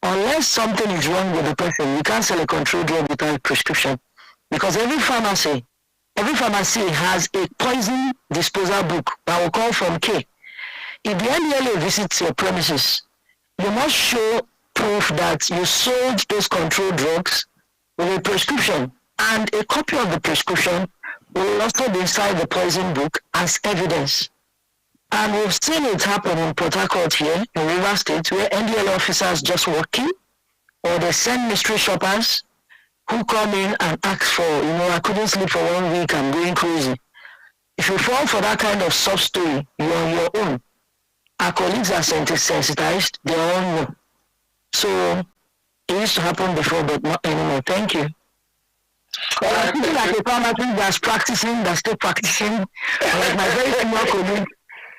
unless something is wrong with the person, you can't sell a controlled drug without a prescription. Because every pharmacy has a poison disposal book that will call from K. If the NDLA visits your premises, you must show proof that you sold those controlled drugs with a prescription, and a copy of the prescription will also be inside the poison book as evidence. And we've seen it happen in Port Harcourt here, in Rivers State, where NDLA officers just walking, or they send mystery shoppers who come in and ask for, I couldn't sleep for 1 week, I'm going crazy. If you fall for that kind of sob story, you're on your own. Our colleagues are sensitized, they all know. So it used to happen before, but not anymore. Thank you. People like a pharmacist that's still practicing, like my very senior colleague,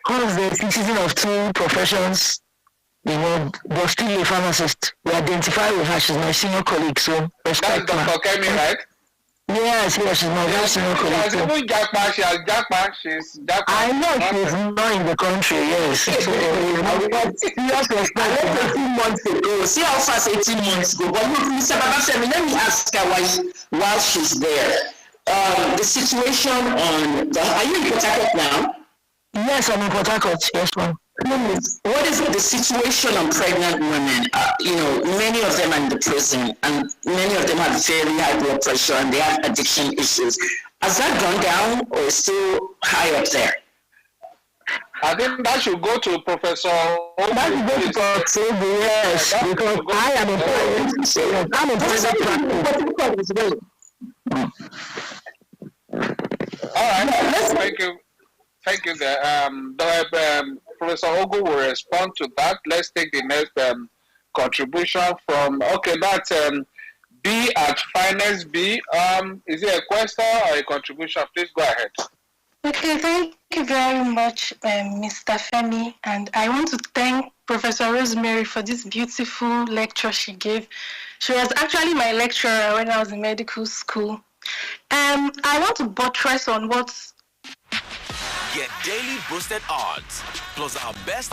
who is the citizen of 2 professions, but still a pharmacist. We identify with her. She's my senior colleague, so respect her. That's Dr. Kemi, right? Yes, she's my very senior colleague. She has she's Jackpa. I know she's not in the country, yes. So, serious respect. 18 months ago. See how fast 18 months ago. But look, Mr. Babafemi, let me ask her while she's there. The situation are you in Port Harcourt now? Yes, I'm in Port Harcourt. Yes, ma'am. What is the situation on pregnant women? Many of them are in the prison, and many of them have very high blood pressure, and they have addiction issues. Has that gone down, or is still high up there? I think that should go to Professor Ogu. That should go to Professor Ogu, yes, because I am a private practice. All right, thank you. Thank you. Professor Ogu will respond to that. Let's take the next contribution from, that's B at Finance B. Is it a question or a contribution? Please go ahead. Okay, thank you very much, Mr. Femi. And I want to thank Professor Rosemary for this beautiful lecture she gave. She was actually my lecturer when I was in medical school. I want to buttress on what. Get daily boosted odds, plus our best.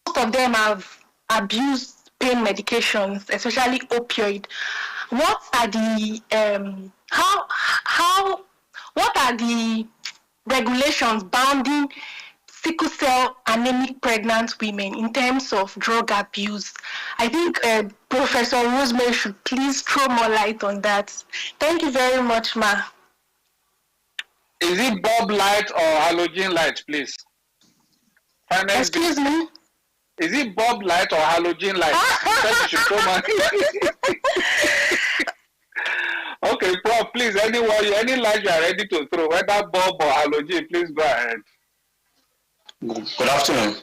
Most of them have abused pain medications, especially opioid. What are the what are the regulations bounding sickle cell anemic pregnant women in terms of drug abuse? I think Professor Rosemary should please throw more light on that. Thank you very much, Ma. Is it bulb light or halogen light, please? Finance. Excuse me? Is it bulb light or halogen light? You said you should throw my... Okay, Prof, please, any light you are ready to throw, whether bulb or halogen, please go ahead. Good afternoon.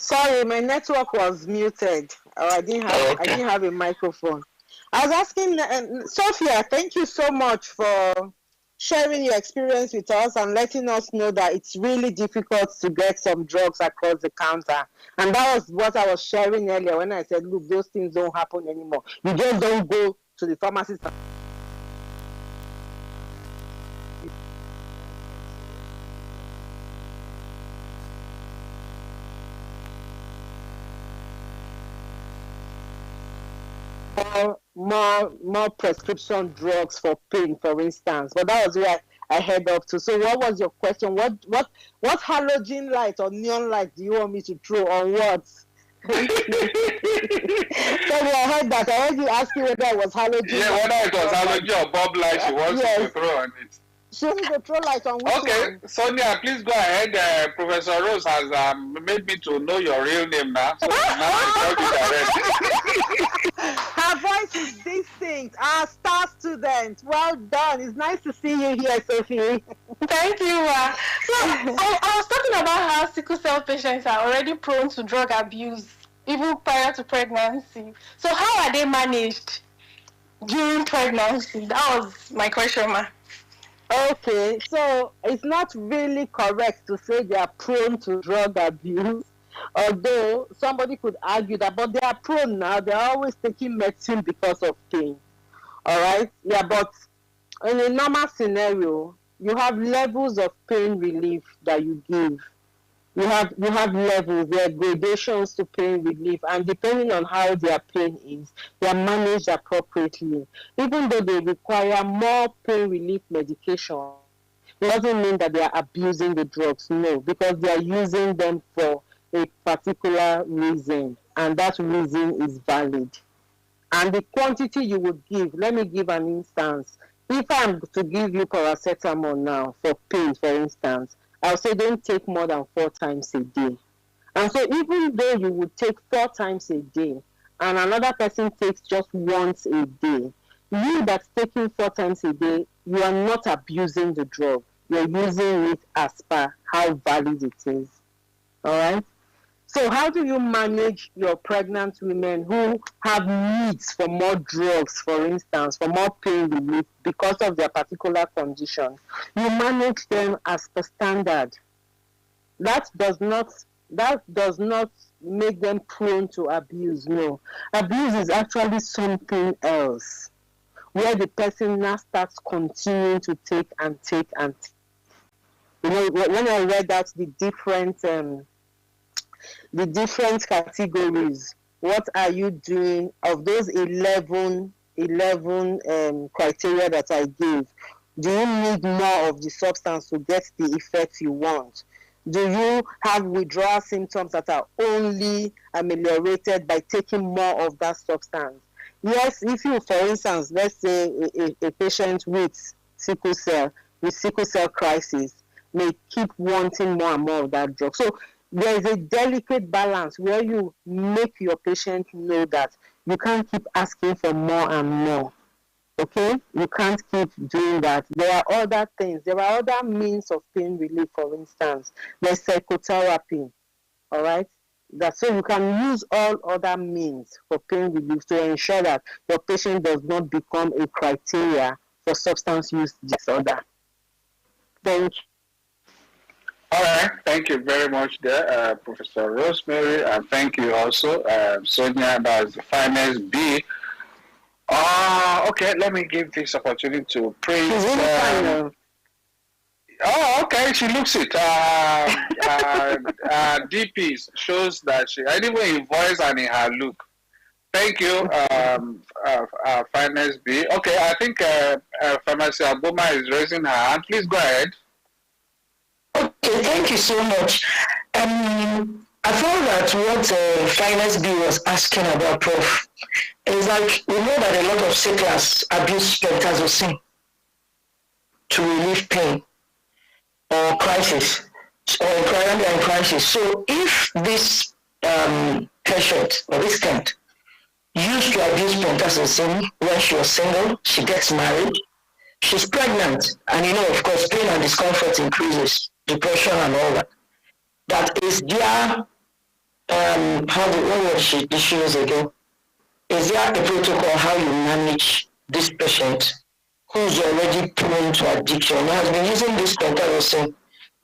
Sorry, my network was muted. I didn't have a microphone. I was asking Sophia, thank you so much for sharing your experience with us and letting us know that it's really difficult to get some drugs across the counter. And that was what I was sharing earlier when I said, look, those things don't happen anymore. You just don't go to the pharmacist. More prescription drugs for pain, for instance. But that was where I head up to. So what was your question? What halogen light or neon light do you want me to throw on what? Sorry, I heard that. I heard you asking whether it was halogen. Yeah, whether it was halogen or bulb light she wants you to throw on it. She only go throw light on which Okay, one. Sonia, please go ahead. Professor Rose has made me to know your real name now, so now you tell me direct. Her voice is distinct. Our star student. Well done. It's nice to see you here, Sophie. Thank you, Ma. So I was talking about how sickle cell patients are already prone to drug abuse, even prior to pregnancy. So how are they managed during pregnancy? That was my question, Ma. Okay, so it's not really correct to say they are prone to drug abuse, although somebody could argue that, but they are prone now. They're always taking medicine because of pain. All right, yeah, but in a normal scenario, you have levels of pain relief that you give. You have levels, there are gradations to pain relief, and depending on how their pain is, they are managed appropriately. Even though they require more pain relief medication, it doesn't mean that they are abusing the drugs, no, because they are using them for a particular reason, and that reason is valid. And the quantity you would give, let me give an instance. If I'm to give you paracetamol now for pain, for instance, I'll say don't take more than 4 times a day. And so even though you would take 4 times a day and another person takes just once a day, you that's taking 4 times a day, you are not abusing the drug. You're using it as per how valid it is. All right? So how do you manage your pregnant women who have needs for more drugs, for instance, for more pain relief because of their particular condition? You manage them as per standard. That does not make them prone to abuse. No. Abuse is actually something else, where the person now starts continuing to take and take and take. You know, when I read out the different categories, what are you doing of those 11 criteria that I gave? Do you need more of the substance to get the effect you want? Do you have withdrawal symptoms that are only ameliorated by taking more of that substance? Yes, if you, for instance, let's say a patient with sickle cell crisis may keep wanting more and more of that drug. So there is a delicate balance where you make your patient know that you can't keep asking for more and more. Okay? You can't keep doing that. There are other things. There are other means of pain relief, for instance. There's psychotherapy. All right? So you can use all other means for pain relief to ensure that your patient does not become a criteria for substance use disorder. Thank you. All right, thank you very much there, Professor Rosemary, and thank you also, Sonia, that's the finest B. Okay, let me give this opportunity to Prince. Okay, she looks it. DP shows that she, anyway, in voice and in her look. Thank you, finest B. Okay, I think Pharmacy Aboma is raising her hand. Please go ahead. Okay, thank you so much. I found that what Finance B was asking about, Prof, is like we know that a lot of sicklers abuse pentazocine to relieve pain or crisis, or in crisis. So if this patient or this client used to abuse pentazocine when she was single, she gets married, she's pregnant, and of course, pain and discomfort increases, depression and all that. That is their, what was she years ago? Is there a protocol how you manage this patient who's already prone to addiction, who has been using this pentazocine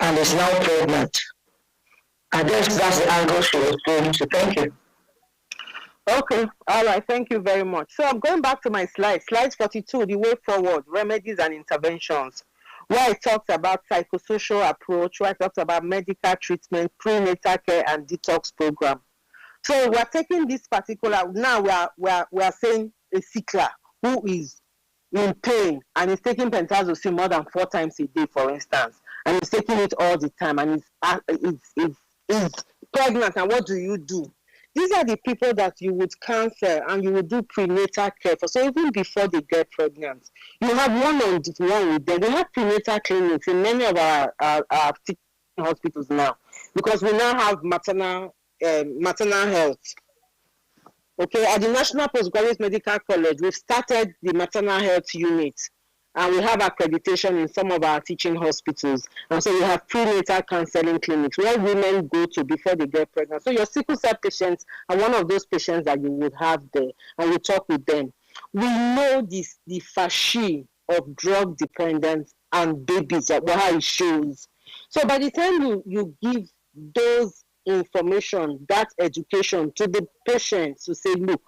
and is now pregnant? I guess that's the angle she was going to. Thank you. Okay, all right, thank you very much. So I'm going back to my slide 42, the way forward, remedies and interventions, where I talked about psychosocial approach, where I talked about medical treatment, prenatal care, and detox program. So we're taking this particular, now we are saying a sickler who is in pain and is taking pentazocine more than 4 times a day, for instance, and is taking it all the time and is pregnant, and what do? these are the people that you would counsel and you would do prenatal care for. So even before they get pregnant, you have one-on-one with them. We have prenatal clinics in many of our teaching hospitals now, because we now have maternal health. Okay, at the National Postgraduate Medical College, we've started the maternal health unit, and we have accreditation in some of our teaching hospitals. And so we have prenatal counseling clinics where women go to before they get pregnant. So your sickle cell patients are one of those patients that you would have there, and you talk with them. We know the fasci of drug dependence and babies, what it shows. So by the time you give those information, that education to the patients to say, look,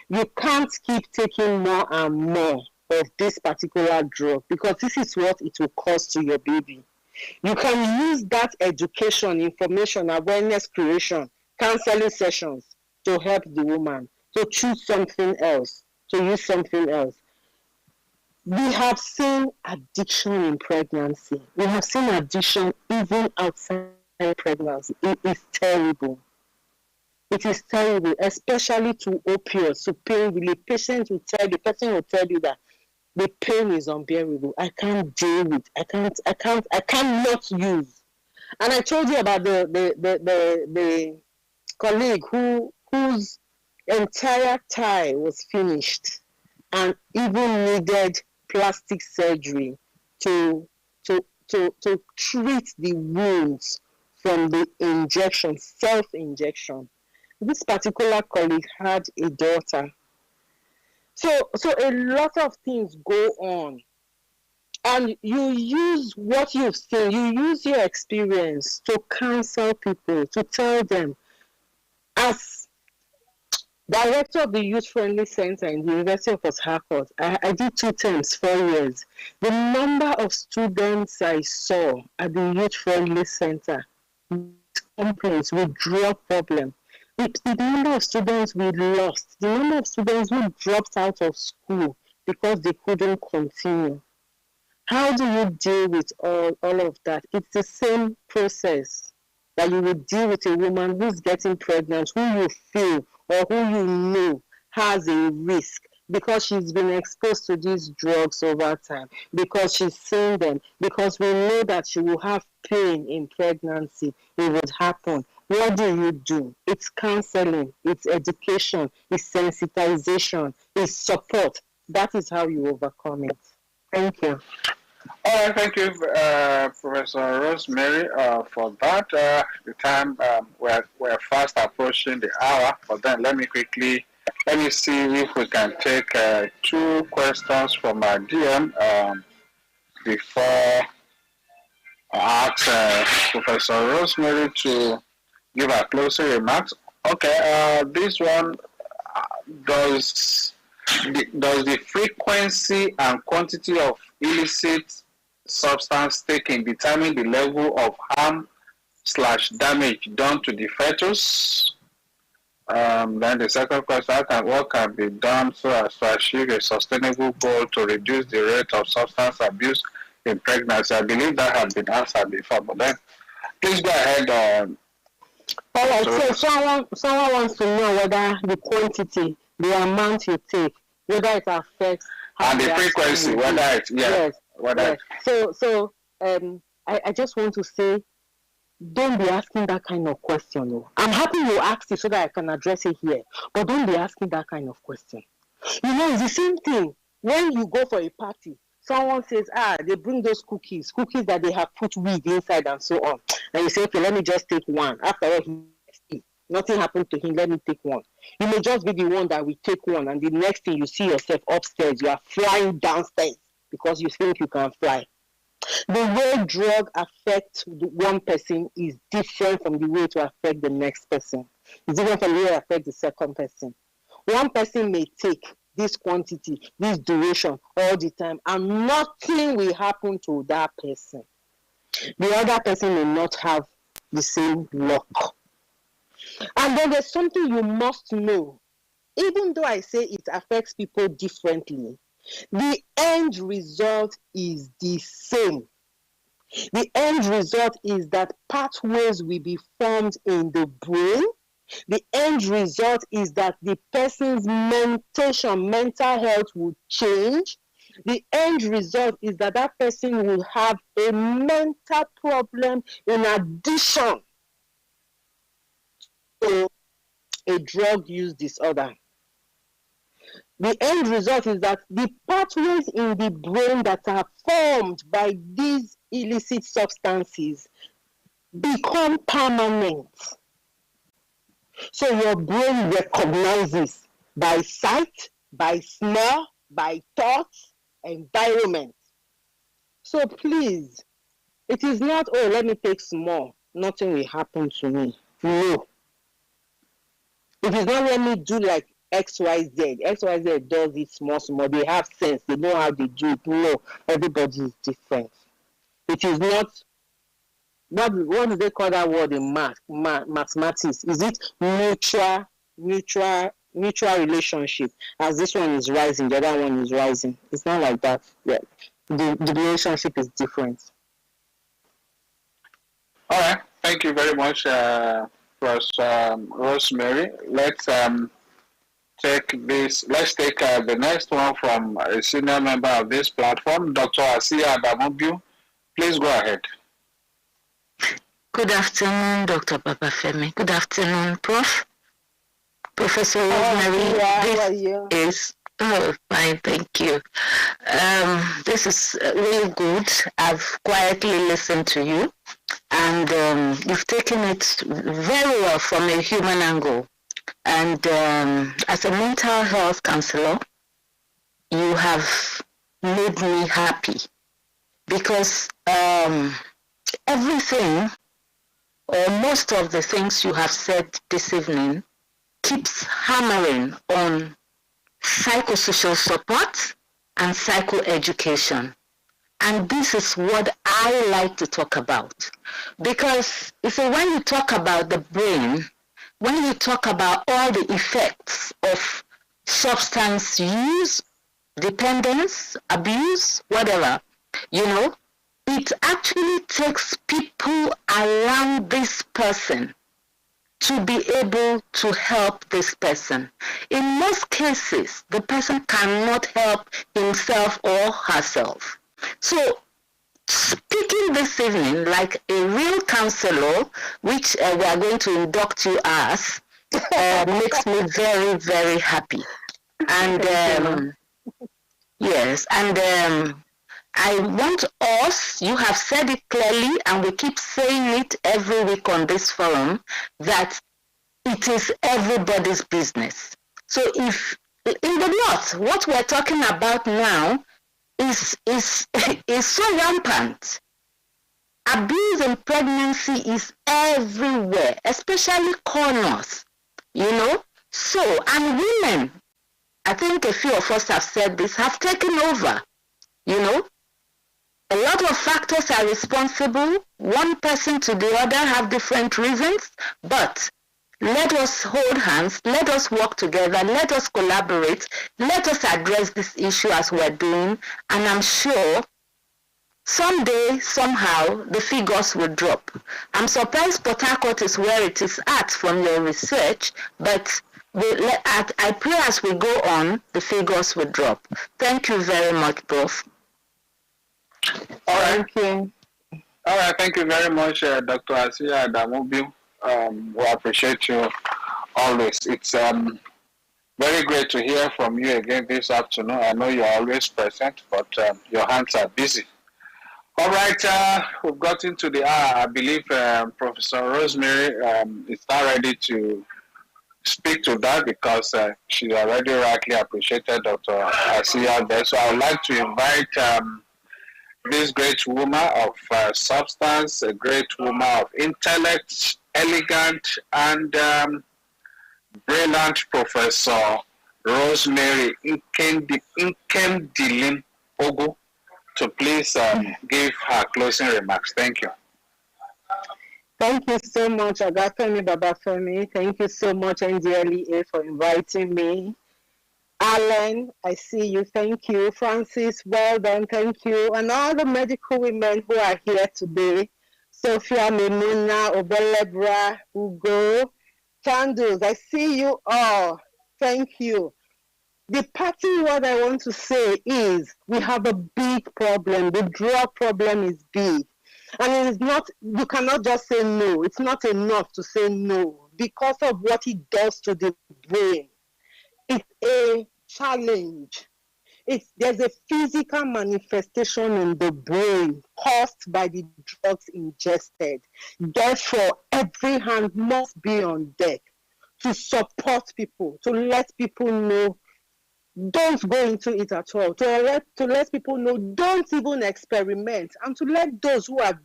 you can't keep taking more and more of this particular drug because this is what it will cost to your baby. You can use that education, information, awareness creation, counseling sessions to help the woman to choose something else, to use something else. We have seen addiction in pregnancy. We have seen addiction even outside pregnancy. It is terrible. It is terrible, especially to opioids, to pain relief. The person will tell you that the pain is unbearable. I can't deal with. I cannot use. And I told you about the colleague whose entire thigh was finished and even needed plastic surgery to treat the wounds from the injection, self-injection. This particular colleague had a daughter. So a lot of things go on. And you use what you've seen, you use your experience to counsel people, to tell them. As director of the Youth Friendly Center in the University of Port Harcourt, I did 2 terms, 4 years. The number of students I saw at the Youth Friendly Center, complaints with drug problem, the number of students we lost, the number of students who dropped out of school because they couldn't continue. How do you deal with all of that? It's the same process that you would deal with a woman who's getting pregnant, who you feel or who you know has a risk because she's been exposed to these drugs over time, because she's seen them, because we know that she will have pain in pregnancy. It would happen. What do? It's counseling, it's education, it's sensitization, it's support. That is how you overcome it. Thank you. All right, thank you, Professor Rosemary, for that. The time we're fast approaching the hour, but then let me see if we can take 2 questions from our DM before I ask Professor Rosemary to give our closing remarks. Okay, this one does the frequency and quantity of illicit substance taken determine the level of harm/damage done to the fetus? Then the second question, what can be done so as to achieve a sustainable goal to reduce the rate of substance abuse in pregnancy? I believe that has been answered before, but then please go ahead. All right, so someone wants to know whether the quantity, the amount you take, whether it affects and the frequency, whether it's whether. Yes. So I just want to say, don't be asking that kind of question. No. I'm happy you asked it so that I can address it here, but don't be asking that kind of question. You know, it's the same thing when you go for a party. Someone says, they bring those cookies that they have put weed inside and so on. And you say, okay, let me just take one. After all, nothing happened to him, let me take one. You may just be the one that will take one, and the next thing you see yourself upstairs, you are flying downstairs because you think you can fly. The way drug affects one person is different from the way it will affect the next person. It's different from the way it affects the second person. One person may take this quantity, this duration all the time, and nothing will happen to that person. The other person may not have the same luck. And then there's something you must know. Even though I say it affects people differently, the end result is the same. The end result is that pathways will be formed in the brain, The end result is that the person's mental health will change. The end result is that that person will have a mental problem in addition to a drug use disorder. The end result is that the pathways in the brain that are formed by these illicit substances become permanent. So your brain recognizes by sight, by smell, by thoughts, environment. So please, it is not, oh, let me take small, nothing will happen to me. No. It is not let me do like XYZ. XYZ does it small. They have sense. They know how they do it. No, everybody is different. It is not, what do they call that word in mathematics? Is it mutual relationship? As this one is rising, the other one is rising. It's not like that. Yeah. The relationship is different. All right. Thank you very much, Professor Rosemary. Let's take the next one from a senior member of this platform, Dr. Asiya Adamobiu. Please go ahead. Good afternoon, Dr. Babafemi. Good afternoon, Prof. Professor Rosemary. How are you? Fine, thank you. This is really good. I've quietly listened to you, and you've taken it very well from a human angle. And as a mental health counselor, you have made me happy because everything or most of the things you have said this evening keeps hammering on psychosocial support and psychoeducation. And this is what I like to talk about. Because when you talk about the brain, when you talk about all the effects of substance use, dependence, abuse, whatever, it actually takes people around this person to be able to help this person. In most cases, the person cannot help himself or herself. So, speaking this evening like a real counselor, which we are going to induct you as, makes me very, very happy. And yes, and I want us, you have said it clearly, and we keep saying it every week on this forum, that it is everybody's business. So if in the North, what we're talking about now is so rampant. Abuse in pregnancy is everywhere, especially corners, So, and women, I think a few of us have said this, have taken over, A lot of factors are responsible. One person to the other have different reasons, but let us hold hands, let us work together, let us collaborate, let us address this issue as we're doing, and I'm sure someday, somehow, the figures will drop. I'm surprised Port Harcourt is where it is at from your research, but I pray as we go on, the figures will drop. Thank you very much, Prof. All right. Thank you. All right. Thank you very much, Dr. Asiya Adamobiu. We appreciate you always. It's very great to hear from you again this afternoon. I know you're always present, but your hands are busy. All right. We've got into the hour. I believe Professor Rosemary is now ready to speak to that because she already rightly appreciated Dr. Asiya there. So I would like to invite this great woman of substance, a great woman of intellect, elegant, and brilliant Professor Rosemary Nkemdilim Ogu to please give her closing remarks. Thank you. Thank you so much, Agafemi Babafemi. Thank you so much, NDLEA, for inviting me. Alan, I see you. Thank you. Francis, well done. Thank you. And all the medical women who are here today. Sophia, Memuna, Obelebra, Ugo, Candles, I see you all. Thank you. The party, what I want to say is we have a big problem. The drug problem is big. And it is not, you cannot just say no. It's not enough to say no because of what it does to the brain. It's a challenge. There's a physical manifestation in the brain caused by the drugs ingested. Therefore, every hand must be on deck to support people, to let people know don't go into it at all, to let people know don't even experiment, and to let those who are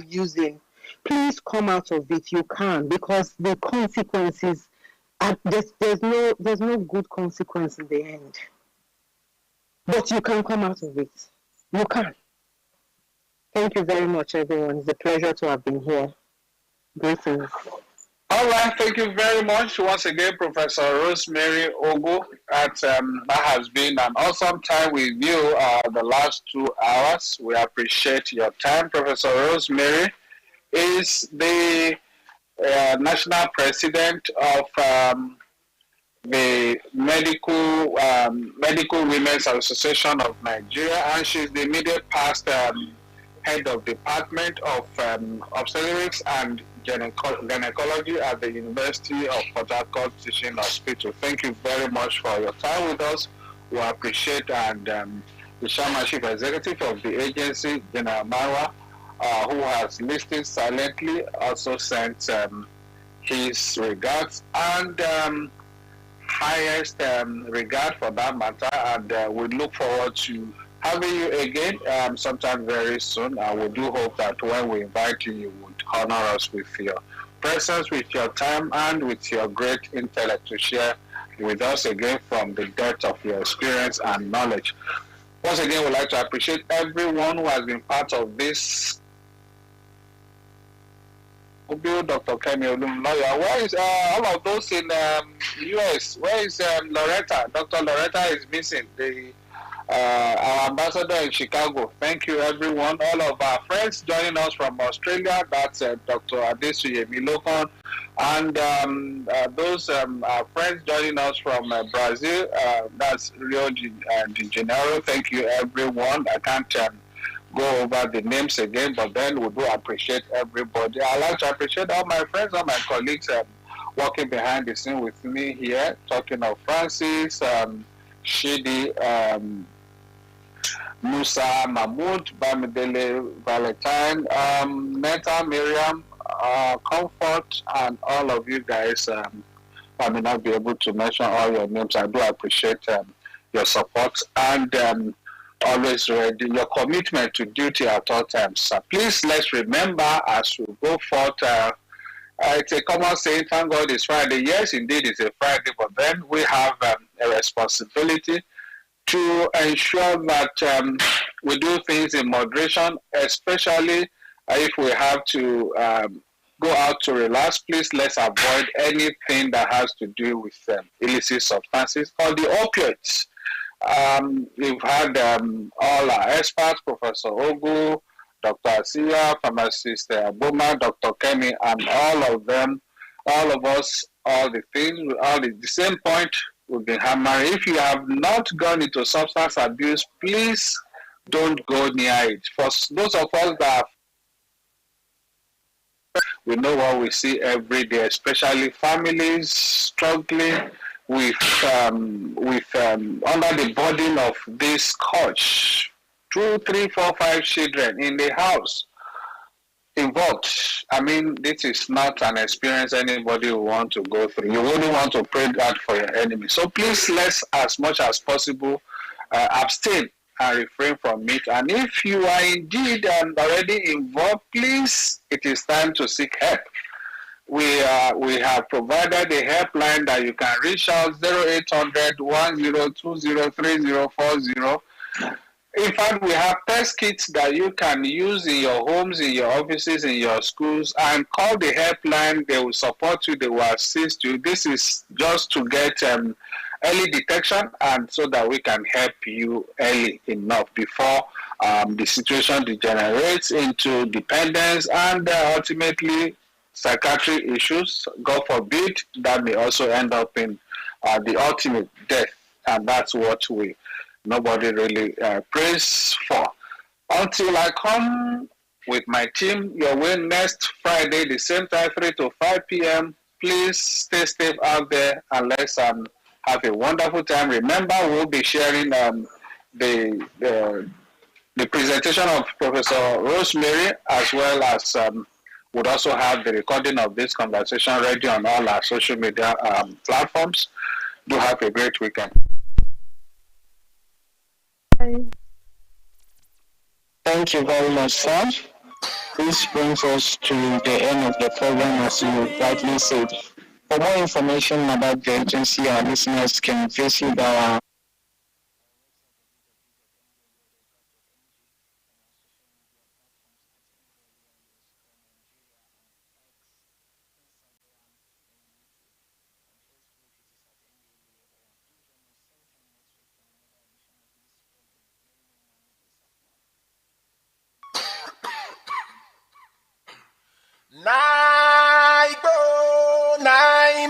using, please come out of it. You can, because the consequences, there's no good consequence in the end. But you can come out of it. You can. Thank you very much, everyone. It's a pleasure to have been here. Greetings. All right, thank you very much once again, Professor Rosemary Ogo. That has been an awesome time with you the last 2 hours. We appreciate your time. Professor Rosemary is the national president of the Medical Women's Association of Nigeria, and she's the immediate past head of Department of Obstetrics and Gynecology at the University of Port Harcourt Teaching Hospital. Thank you very much for your time with us. We appreciate, and the Chairman Chief Executive of the agency, General Marwa, who has listened silently, also sent his regards and highest regard for that matter, and we look forward to having you again sometime very soon. And we do hope that when we invite you, you would honor us with your presence, with your time, and with your great intellect to share with us again from the depth of your experience and knowledge. Once again, we'd like to appreciate everyone who has been part of this. Dr. Kemi Olumloyo. Where is all of those in US? Where is Loretta? Dr. Loretta is missing. Our ambassador in Chicago. Thank you, everyone. All of our friends joining us from Australia. That's Dr. Adesuye Milokon. And those our friends joining us from Brazil. That's Rio de Janeiro. Thank you, everyone. I can't go over the names again, but then we do appreciate everybody. I like to appreciate all my friends, all my colleagues working behind the scene with me here, talking of Francis, Shidi, Musa, Mahmoud, Bamidele, Valentine, Neta, Miriam, Comfort, and all of you guys. I may not be able to mention all your names. I do appreciate your support and always ready, your commitment to duty at all times. So please, let's remember as we go forth, it's a common saying, thank God it's Friday. Yes, indeed, it's a Friday, but then we have a responsibility to ensure that we do things in moderation, especially if we have to go out to relax. Please, let's avoid anything that has to do with illicit substances or the opioids. We've had all our experts, Professor Ogu, Dr. Asiya, Pharmacist Boma, Dr. Kemi, and all of them, all of us, all the things, all the same point we've been hammering. If you have not gone into substance abuse, please don't go near it. For those of us that we know what we see every day, especially families struggling with under the burden of this scourge. 2, 3, 4, 5 children in the house involved. I mean, this is not an experience anybody will want to go through. You wouldn't want to pray that for your enemy. So please, let's, as much as possible, abstain and refrain from it. And if you are indeed already involved, please, it is time to seek help. We have provided a helpline that you can reach out 0800 1020 3040. In fact, we have test kits that you can use in your homes, in your offices, in your schools, and call the helpline. They will support you. They will assist you. This is just to get early detection, and so that we can help you early enough before the situation degenerates into dependence and ultimately psychiatric issues. God forbid, that may also end up in the ultimate death, and that's what nobody really prays for. Until I come with my team your way next Friday, the same time, 3 to 5 p.m. Please stay safe out there, and let's have a wonderful time. Remember, we'll be sharing the presentation of Professor Rosemary, as well as would also have the recording of this conversation ready on all our social media platforms. Do have a great weekend. Thank you very much, sir. This brings us to the end of the program, as you rightly said. For more information about the agency, our listeners can visit our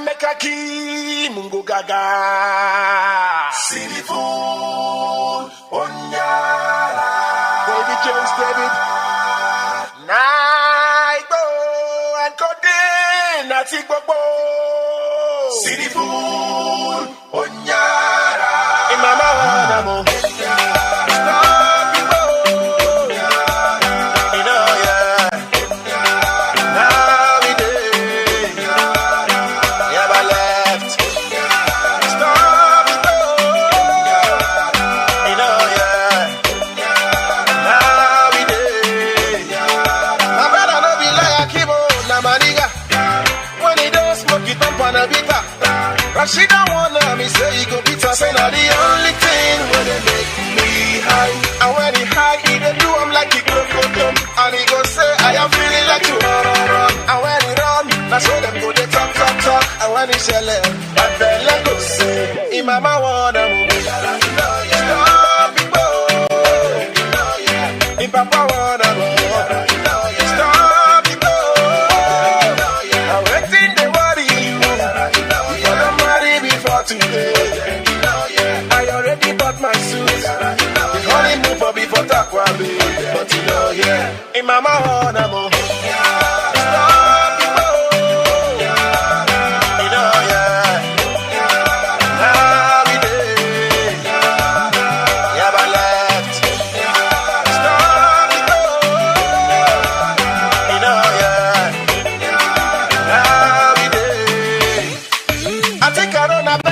Mekaki Mungu Gaga Siniful Onyara David Jones David Naibo and Codin Natigbobo Siniful Onyara Imama Wanamo She don't wanna me say he go beat us, and the only thing when they make me high. And when he high, he dey do I'm like he go dumb. And he go say I am feeling like to run. And when he run, that's when them go they talk. And when he shell it, I feel like go say, in mama wanna move. Stop it, boy. In papa wanna move. Stop it, boy. I'm waiting they worry you. Today. I already bought my suit. The honeymoon for before Takwa, baby. But you know, yeah. In mama wanna move. Stop it, boy. You know, yeah. Now we day. Yeah, but left. Stop it, boy. You know, yeah. Now we day. I think I don't have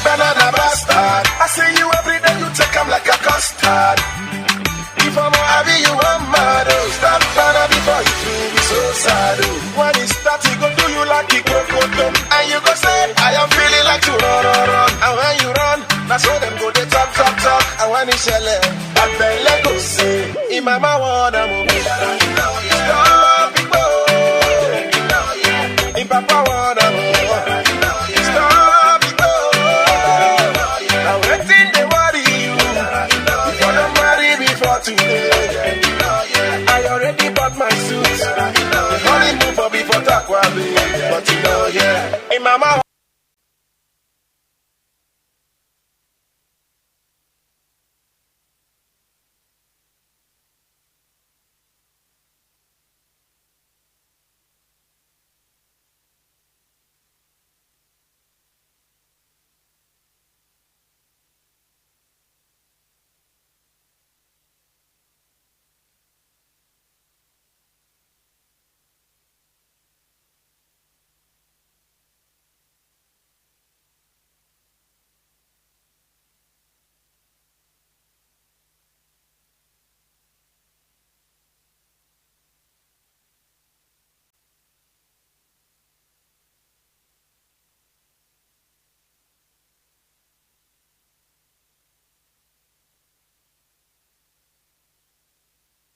banana bastard. I see you every day, you take them like a custard. If I'm happy, you want mad. Stop banana before you do me so sad. When it starts, he go do you like he go dumb. And you go say, I am feeling like to run. And when you run, that's when them go they talk. And when he shell it, I bet let go say, in mama wanna move. Stop it, boy. In papa wanna move. Today. I already bought my suit. The honeymoon for before Takwa, but you know, yeah.